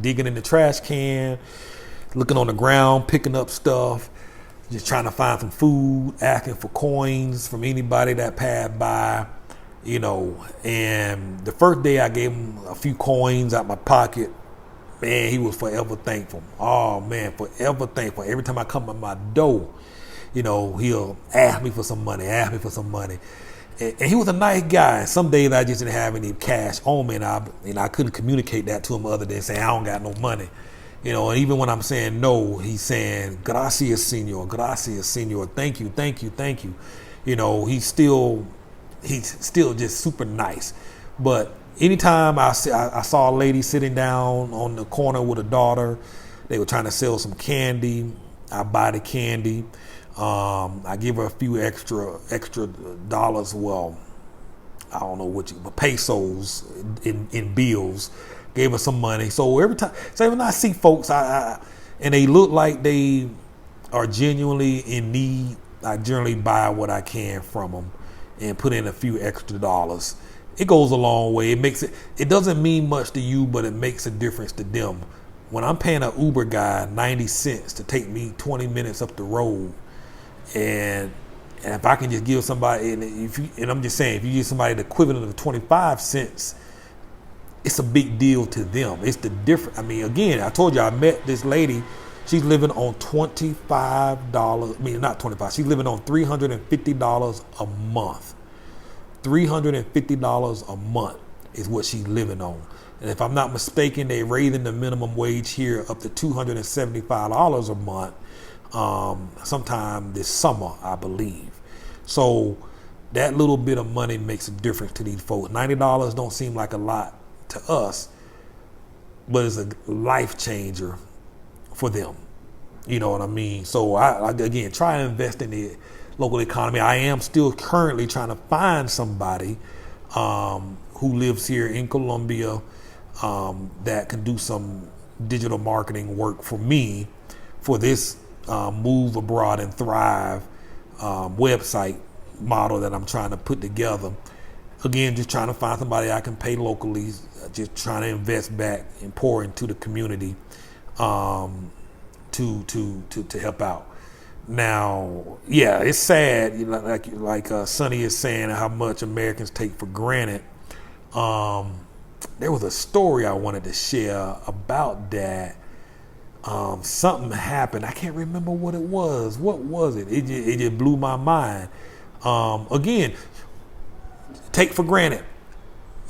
digging in the trash can, looking on the ground, picking up stuff, just trying to find some food, asking for coins from anybody that passed by, and the first day I gave him a few coins out my pocket, man, he was forever thankful. Oh man, forever thankful. Every time I come at my door, he'll ask me for some money. And he was a nice guy. Some days I just didn't have any cash on me, and I couldn't communicate that to him other than saying I don't got no money. And even when I'm saying no, he's saying, gracias, senor, thank you. He's still just super nice. But anytime I saw a lady sitting down on the corner with a daughter, they were trying to sell some candy, I buy the candy. I give her a few extra dollars. Well, I don't know but pesos in bills. Gave her some money. So when I see folks, and they look like they are genuinely in need, I generally buy what I can from them and put in a few extra dollars. It goes a long way. It doesn't mean much to you, but it makes a difference to them. When I'm paying an Uber guy 90 cents to take me 20 minutes up the road, and if I can just give somebody, and I'm just saying, if you give somebody the equivalent of 25 cents, it's a big deal to them. It's the difference. I mean, again, I told you I met this lady. She's living on $25. I mean, not 25. She's living on $350 a month. $350 a month is what she's living on. And if I'm not mistaken, they're raising the minimum wage here up to $275 a month sometime this summer, I believe. So that little bit of money makes a difference to these folks. $90 don't seem like a lot to us, but it's a life changer for them. You know what I mean? So I again, try and invest in the local economy. I am still currently trying to find somebody who lives here in Colombia that can do some digital marketing work for me for this Move Abroad and Thrive website model that I'm trying to put together. Again, just trying to find somebody I can pay locally, just trying to invest back and pour into the community, to help out. Now, yeah, it's sad, like Sonny is saying, how much Americans take for granted. There was a story I wanted to share about that. Something happened. I can't remember what it was. What was it? It just blew my mind. Again, take for granted.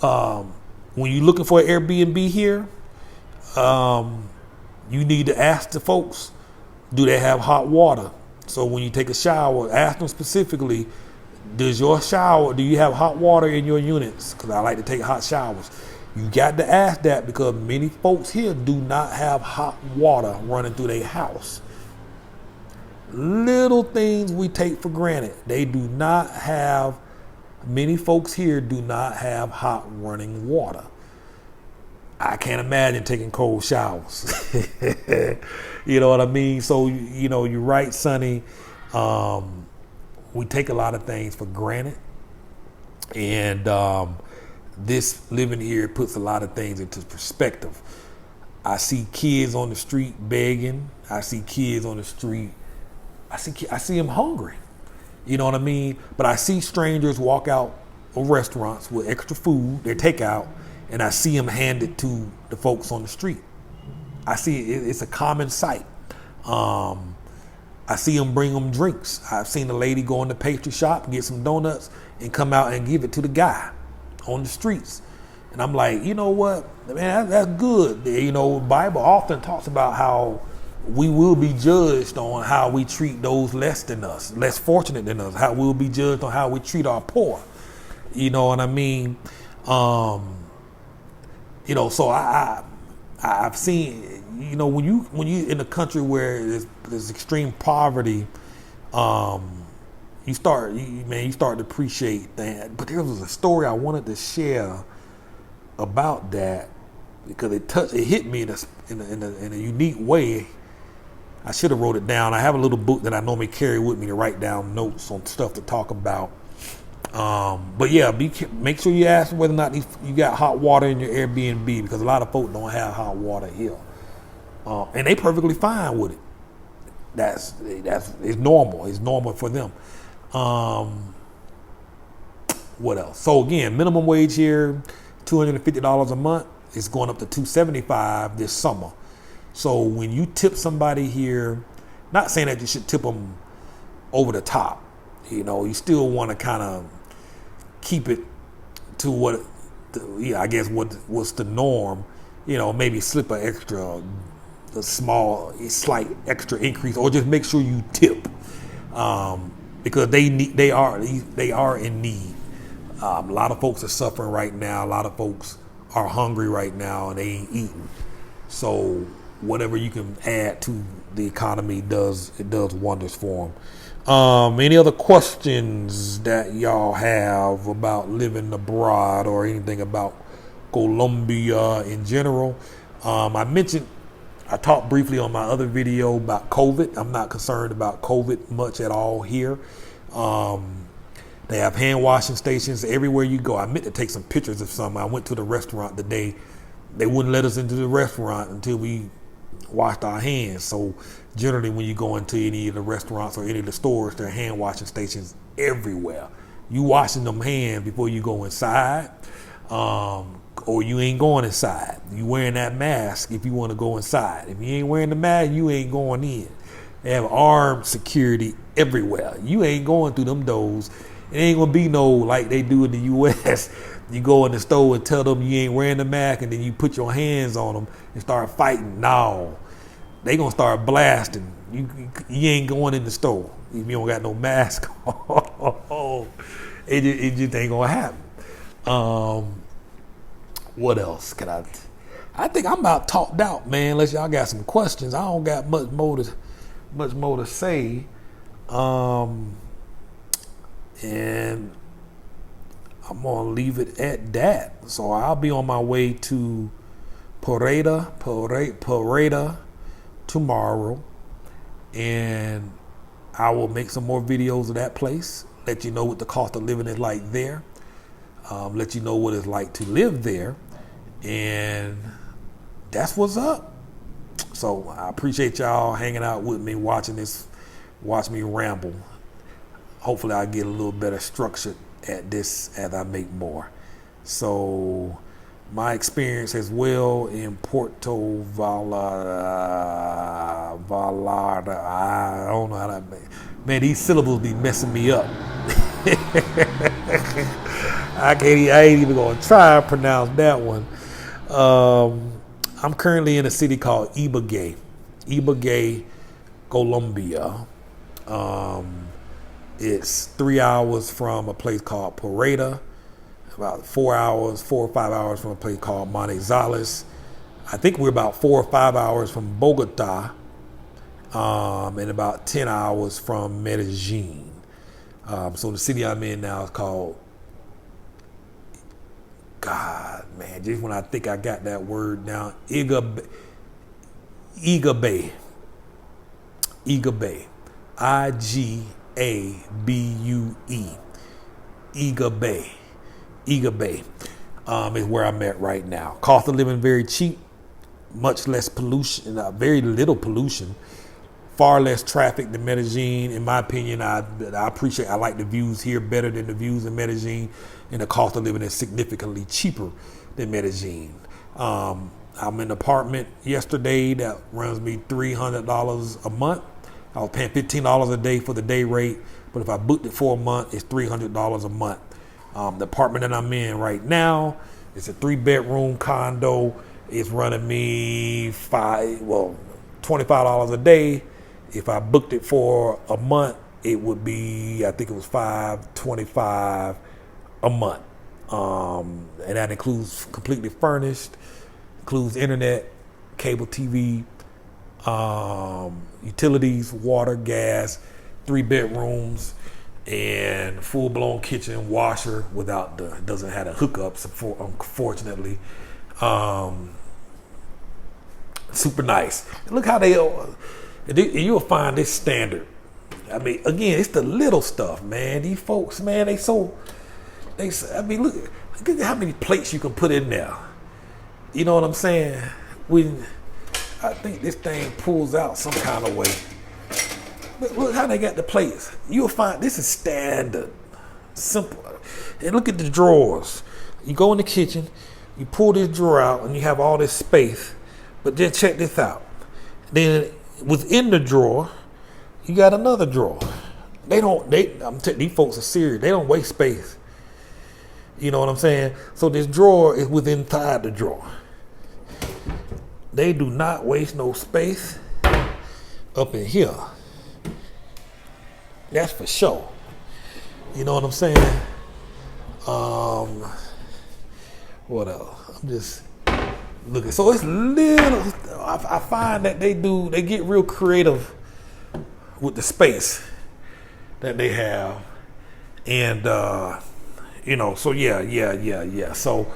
When you're looking for an Airbnb here, you need to ask the folks, do they have hot water? So when you take a shower, ask them specifically, do you have hot water in your units? Because I like to take hot showers. You got to ask that because many folks here do not have hot water running through their house. Little things we take for granted. Many folks here do not have hot running water. I can't imagine taking cold showers. You know what I mean? So, you're right, Sonny. We take a lot of things for granted. And this living here puts a lot of things into perspective. I see kids on the street begging. I see kids on the street. I see them hungry. You know what I mean? But I see strangers walk out of restaurants with extra food, their takeout, and I see them hand it to the folks on the street. I see it's a common sight. I see them bring them drinks. I've seen a lady go in the pastry shop and get some donuts and come out and give it to the guy on the streets. And I'm like, you know what, man, that's good. Bible often talks about how we will be judged on how we treat those less than us, less fortunate than us, how we'll be judged on how we treat our poor. You know what I mean? So I've seen, when you in a country where there's extreme poverty, you start to appreciate that. But there was a story I wanted to share about that because it hit me in a unique way. I should have wrote it down. I have a little book that I normally carry with me to write down notes on stuff to talk about. But yeah, make sure you ask whether or not you got hot water in your Airbnb, because a lot of folks don't have hot water here, and they perfectly fine with it. It's normal. It's normal for them. What else? So again, minimum wage here, $250 a month. It's going up to $275 this summer. So when you tip somebody here, not saying that you should tip them over the top. You still want to kind of keep it to what's the norm. Maybe slip a slight extra increase, or just make sure you tip, because they are in need. A lot of folks are suffering right now. A lot of folks are hungry right now, and they ain't eating. So whatever you can add to the economy does wonders for them. Any other questions that y'all have about living abroad or anything about Colombia in general? I talked briefly on my other video about COVID. I'm not concerned about COVID much at all here. They have hand washing stations everywhere you go. I meant to take some pictures of some. I went to the restaurant today. They wouldn't let us into the restaurant until we washed our hands. So generally when you go into any of the restaurants or any of the stores, there are hand washing stations everywhere. You washing them hands before you go inside, or you ain't going inside. You wearing that mask if you want to go inside. If you ain't wearing the mask, you ain't going in. They have armed security everywhere. You ain't going through them doors. It ain't gonna be no like they do in the U.S. You go in the store and tell them you ain't wearing the mask, and then you put your hands on them and start fighting. No, they gonna start blasting. You ain't going in the store if you don't got no mask on. It just ain't gonna happen. What else can I think I'm about talked out, man. Unless y'all got some questions, I don't got much more to say. And I'm gonna leave it at that. So I'll be on my way to Pareda tomorrow, and I will make some more videos of that place, let you know what the cost of living is like there. let you know what it's like to live there. And that's what's up. So I appreciate y'all hanging out with me, watch me ramble. Hopefully I get a little better structured at this as I make more. So my experience as well in Puerto Vallarta, I don't know how to, man, these syllables be messing me up. I ain't even gonna try to pronounce that one. I'm currently in a city called Ibague, Colombia. It's 3 hours from a place called Pareda, about 4 or 5 hours from a place called Manizales. I think we're about 4 or 5 hours from Bogota, and about 10 hours from Medellin. So the city I'm in now is called, God, man, just when I think I got that word down, Ibague. Ibague. Ibague. Ibague is where I'm at right now. Cost of living very cheap, much less pollution, very little pollution, far less traffic than Medellin. In my opinion, I like the views here better than the views in Medellin, and the cost of living is significantly cheaper than Medellin. I'm in an apartment yesterday that runs me $300 a month. I was paying $15 a day for the day rate, but if I booked it for a month, it's $300 a month. The apartment that I'm in right now, it's a 3-bedroom condo. It's running me $25 a day. If I booked it for a month, it would be, I think it was $525 a month. And that includes completely furnished, includes internet, cable TV, utilities, water, gas, 3 bedrooms, and full-blown kitchen, washer doesn't have the hookups, unfortunately. Super nice. Look how you'll find this standard. I mean, again, it's the little stuff, man. These folks, man, look at how many plates you can put in there. You know what I'm saying? I think this thing pulls out some kind of way. But look how they got the plates. You'll find this is standard, simple. And look at the drawers. You go in the kitchen, you pull this drawer out, and you have all this space. But then check this out. Then within the drawer, you got another drawer. These folks are serious. They don't waste space. You know what I'm saying? So this drawer is within inside the drawer. They do not waste no space up in here. That's for sure. You know what I'm saying? What else? I'm just looking. So it's little. I find that they get real creative with the space that they have, and So yeah. So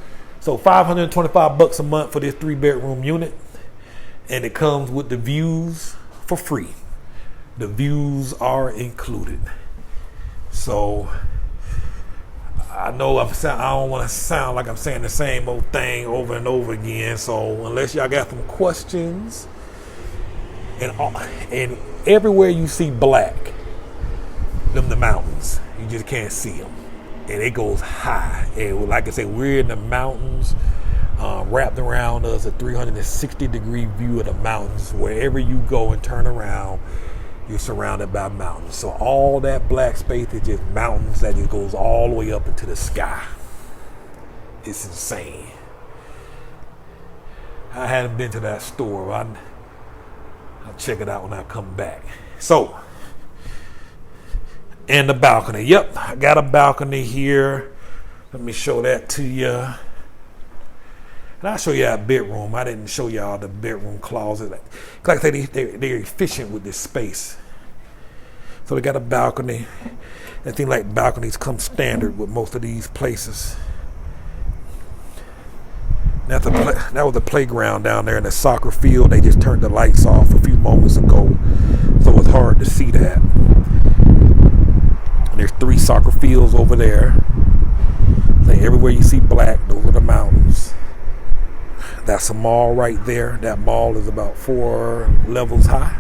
$525 a month for this 3-bedroom unit, and it comes with the views for free. The views are included. So I know I don't want to sound like I'm saying the same old thing over and over again. So unless y'all got some questions, and everywhere you see black, the mountains, you just can't see them, and it goes high. And like I said, we're in the mountains. Wrapped around us, a 360-degree view of the mountains. Wherever you go and turn around, you're surrounded by mountains. So all that black space is just mountains that just goes all the way up into the sky. It's insane. I hadn't been to that store. I'll check it out when I come back. So, and the balcony. Yep, I got a balcony here. Let me show that to you. And I'll show you our bedroom. I didn't show y'all the bedroom closet. Like I said, they're efficient with this space. So they got a balcony. I think like balconies come standard with most of these places. That was the playground down there in the soccer field. They just turned the lights off a few moments ago, so it's hard to see that. And there's 3 soccer fields over there. And everywhere you see black, those are the mountains. That's a mall right there. That mall is about 4 levels high.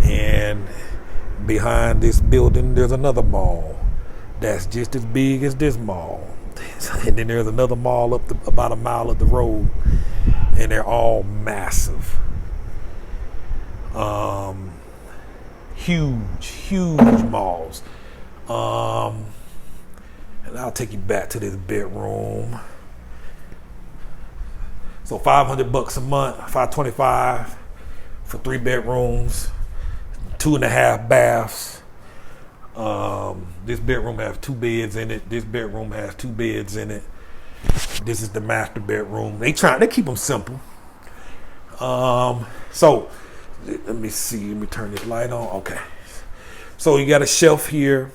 And behind this building, there's another mall that's just as big as this mall. And then there's another mall about a mile up the road. And they're all massive. Huge malls. And I'll take you back to this bedroom. So $500 a month, $525 for 3 bedrooms, 2.5 baths. This bedroom has 2 beds in it. This bedroom has 2 beds in it. This is the master bedroom. They keep them simple. So let me see. Let me turn this light on. Okay. So you got a shelf here.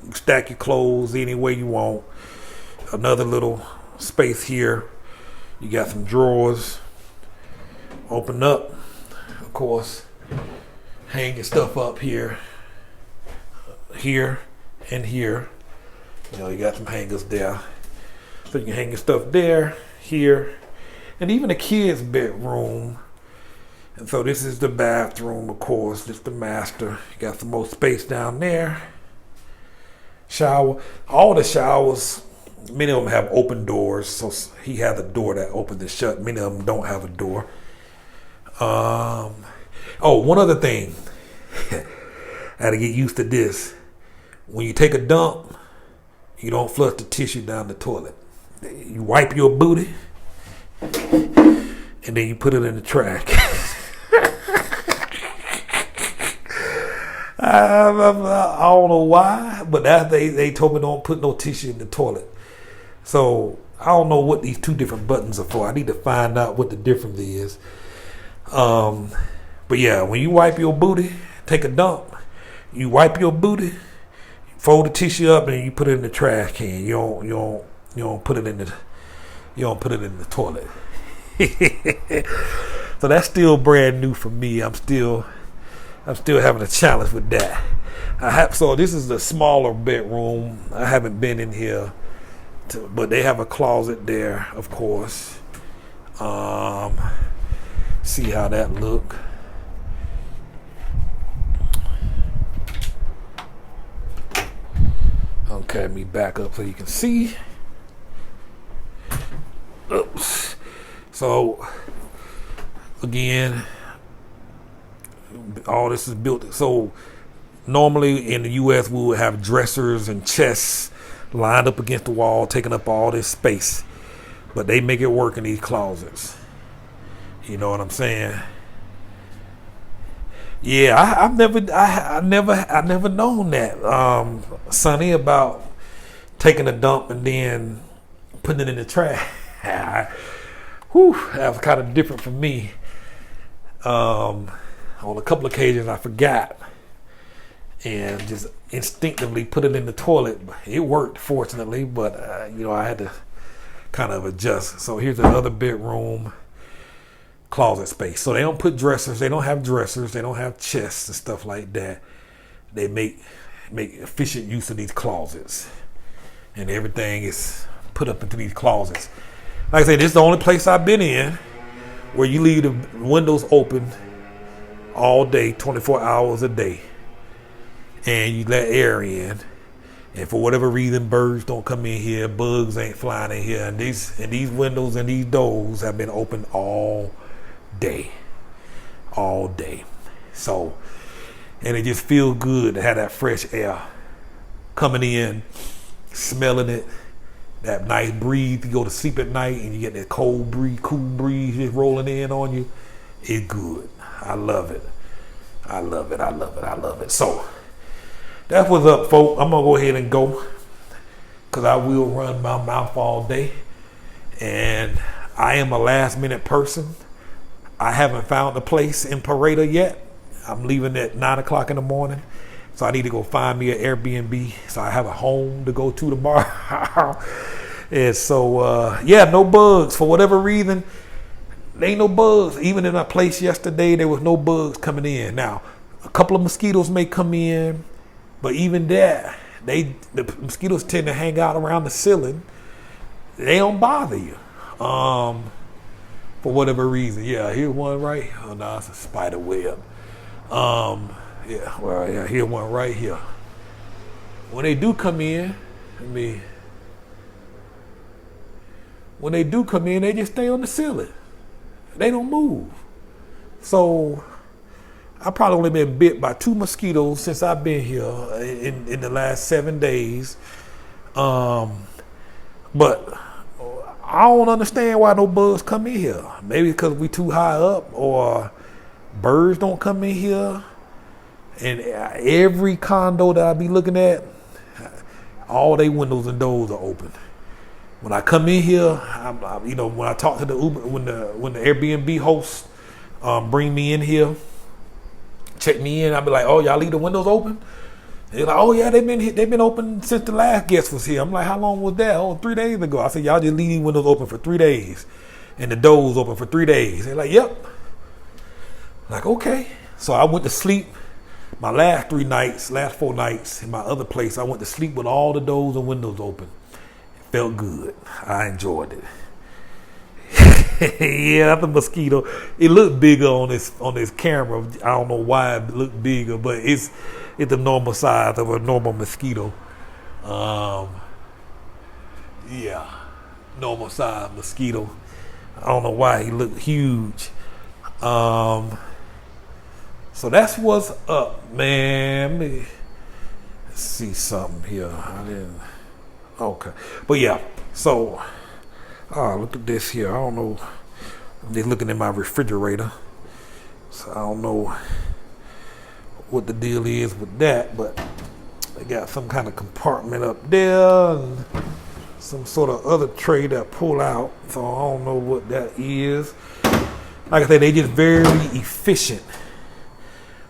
You stack your clothes any way you want. Another little space here. You got some drawers. Open up. Of course, hang your stuff up here. Here and here. You know, you got some hangers there. So you can hang your stuff there, here, and even the kids' bedroom. And so this is the bathroom, of course. This is the master. You got some more space down there. Shower. All the showers, many of them have open doors. So he has a door that opens and shut. Many of them don't have a door. Oh, one other thing. I had to get used to this. When you take a dump, you don't flush the tissue down the toilet. You wipe your booty, and then you put it in the trash. I don't know why, but they told me don't put no tissue in the toilet. So I don't know what these 2 different buttons are for. I need to find out what the difference is. But yeah, when you wipe your booty, take a dump, you wipe your booty, fold the tissue up, and you put it in the trash can. You don't put it in the toilet. So that's still brand new for me. I'm still having a challenge with that. So this is the smaller bedroom. I haven't been in here, but they have a closet there, of course. See how that look. Okay, let me back up so you can see. Oops. So again, all this is built. So normally in the U.S. we would have dressers and chests lined up against the wall, taking up all this space, but they make it work in these closets. You know what I'm saying? Yeah, I've never known that, Sonny, about taking a dump and then putting it in the trash. Whew, that was kind of different for me. On a couple occasions I forgot and just instinctively put it in the toilet. It worked, fortunately, but I had to kind of adjust. So here's another bedroom closet space. So they don't put dressers. They don't have dressers. They don't have chests and stuff like that. They make efficient use of these closets, and everything is put up into these closets. Like I said, this is the only place I've been in where you leave the windows open all day, 24 hours a day, and you let air in. And for whatever reason, birds don't come in here, bugs ain't flying in here, and these windows and these doors have been open all day. So, and it just feels good to have that fresh air coming in, smelling it, that nice breeze. You go to sleep at night and you get that cold breeze, cool breeze just rolling in on you. It's good. I love it. So that's what's up, folks. I'm gonna go ahead and go, because I will run my mouth all day, and I am a last minute person. I haven't found a place in Parada yet. I'm leaving at 9 o'clock in the morning, so I need to go find me an Airbnb so I have a home to go to tomorrow. And so no bugs. For whatever reason, there ain't no bugs. Even in our place yesterday, there was no bugs coming in. Now, a couple of mosquitoes may come in, but even that, the mosquitoes tend to hang out around the ceiling they don't bother you. For whatever reason. Yeah, here's one right. Oh no, it's a spider web. Here's one right here. When they do come in, they just stay on the ceiling. They don't move. So I probably only been bit by 2 mosquitoes since I've been here in the last 7 days. But I don't understand why no bugs come in here. Maybe because we too high up, or birds don't come in here. And every condo that I be looking at, all they windows and doors are open. When I come in here, when I talk to the Uber, when the Airbnb hosts bring me in here, check me in, I be like, oh, y'all leave the windows open? They're like, oh yeah, they've been open since the last guest was here. I'm like, how long was that? Oh, 3 days ago. I said, y'all just leave these windows open for 3 days and the doors open for 3 days. They're like, yep. I'm like, okay. So I went to sleep my last 4 nights in my other place. I went to sleep with all the doors and windows open. It felt good. I enjoyed it. Yeah, that's a mosquito. It looked bigger on this camera. I don't know why it looked bigger, but it's the normal size of a normal mosquito. Normal size mosquito. I don't know why he looked huge. So that's what's up, man. Let me see something here. Okay. But yeah, so look at this here. I don't know. I'm just looking at my refrigerator. So I don't know what the deal is with that, but they got some kind of compartment up there and some sort of other tray that pull out. So I don't know what that is. Like I said, they just very efficient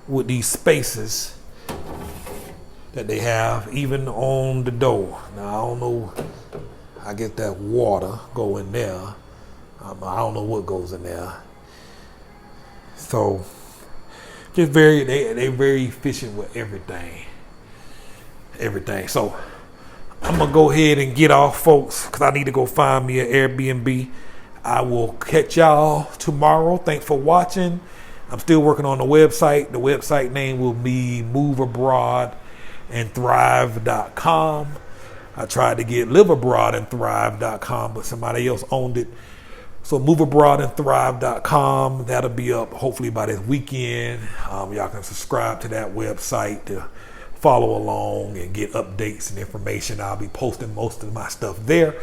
with these spaces that they have, even on the door. Now I don't know. I guess that water go in there. I don't know what goes in there. So just they very efficient with everything. So I'm gonna go ahead and get off, folks, because I need to go find me an Airbnb. I will catch y'all tomorrow. Thanks for watching. I'm still working on the website. The website name will be moveabroadandthrive.com. I tried to get liveabroadandthrive.com, but somebody else owned it. So moveabroadandthrive.com. That'll be up hopefully by this weekend. Y'all can subscribe to that website to follow along and get updates and information. I'll be posting most of my stuff there.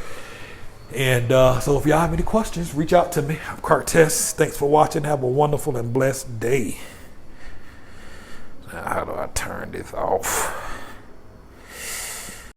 And so if y'all have any questions, reach out to me. I'm Cartes. Thanks for watching. Have a wonderful and blessed day. Now, how do I turn this off?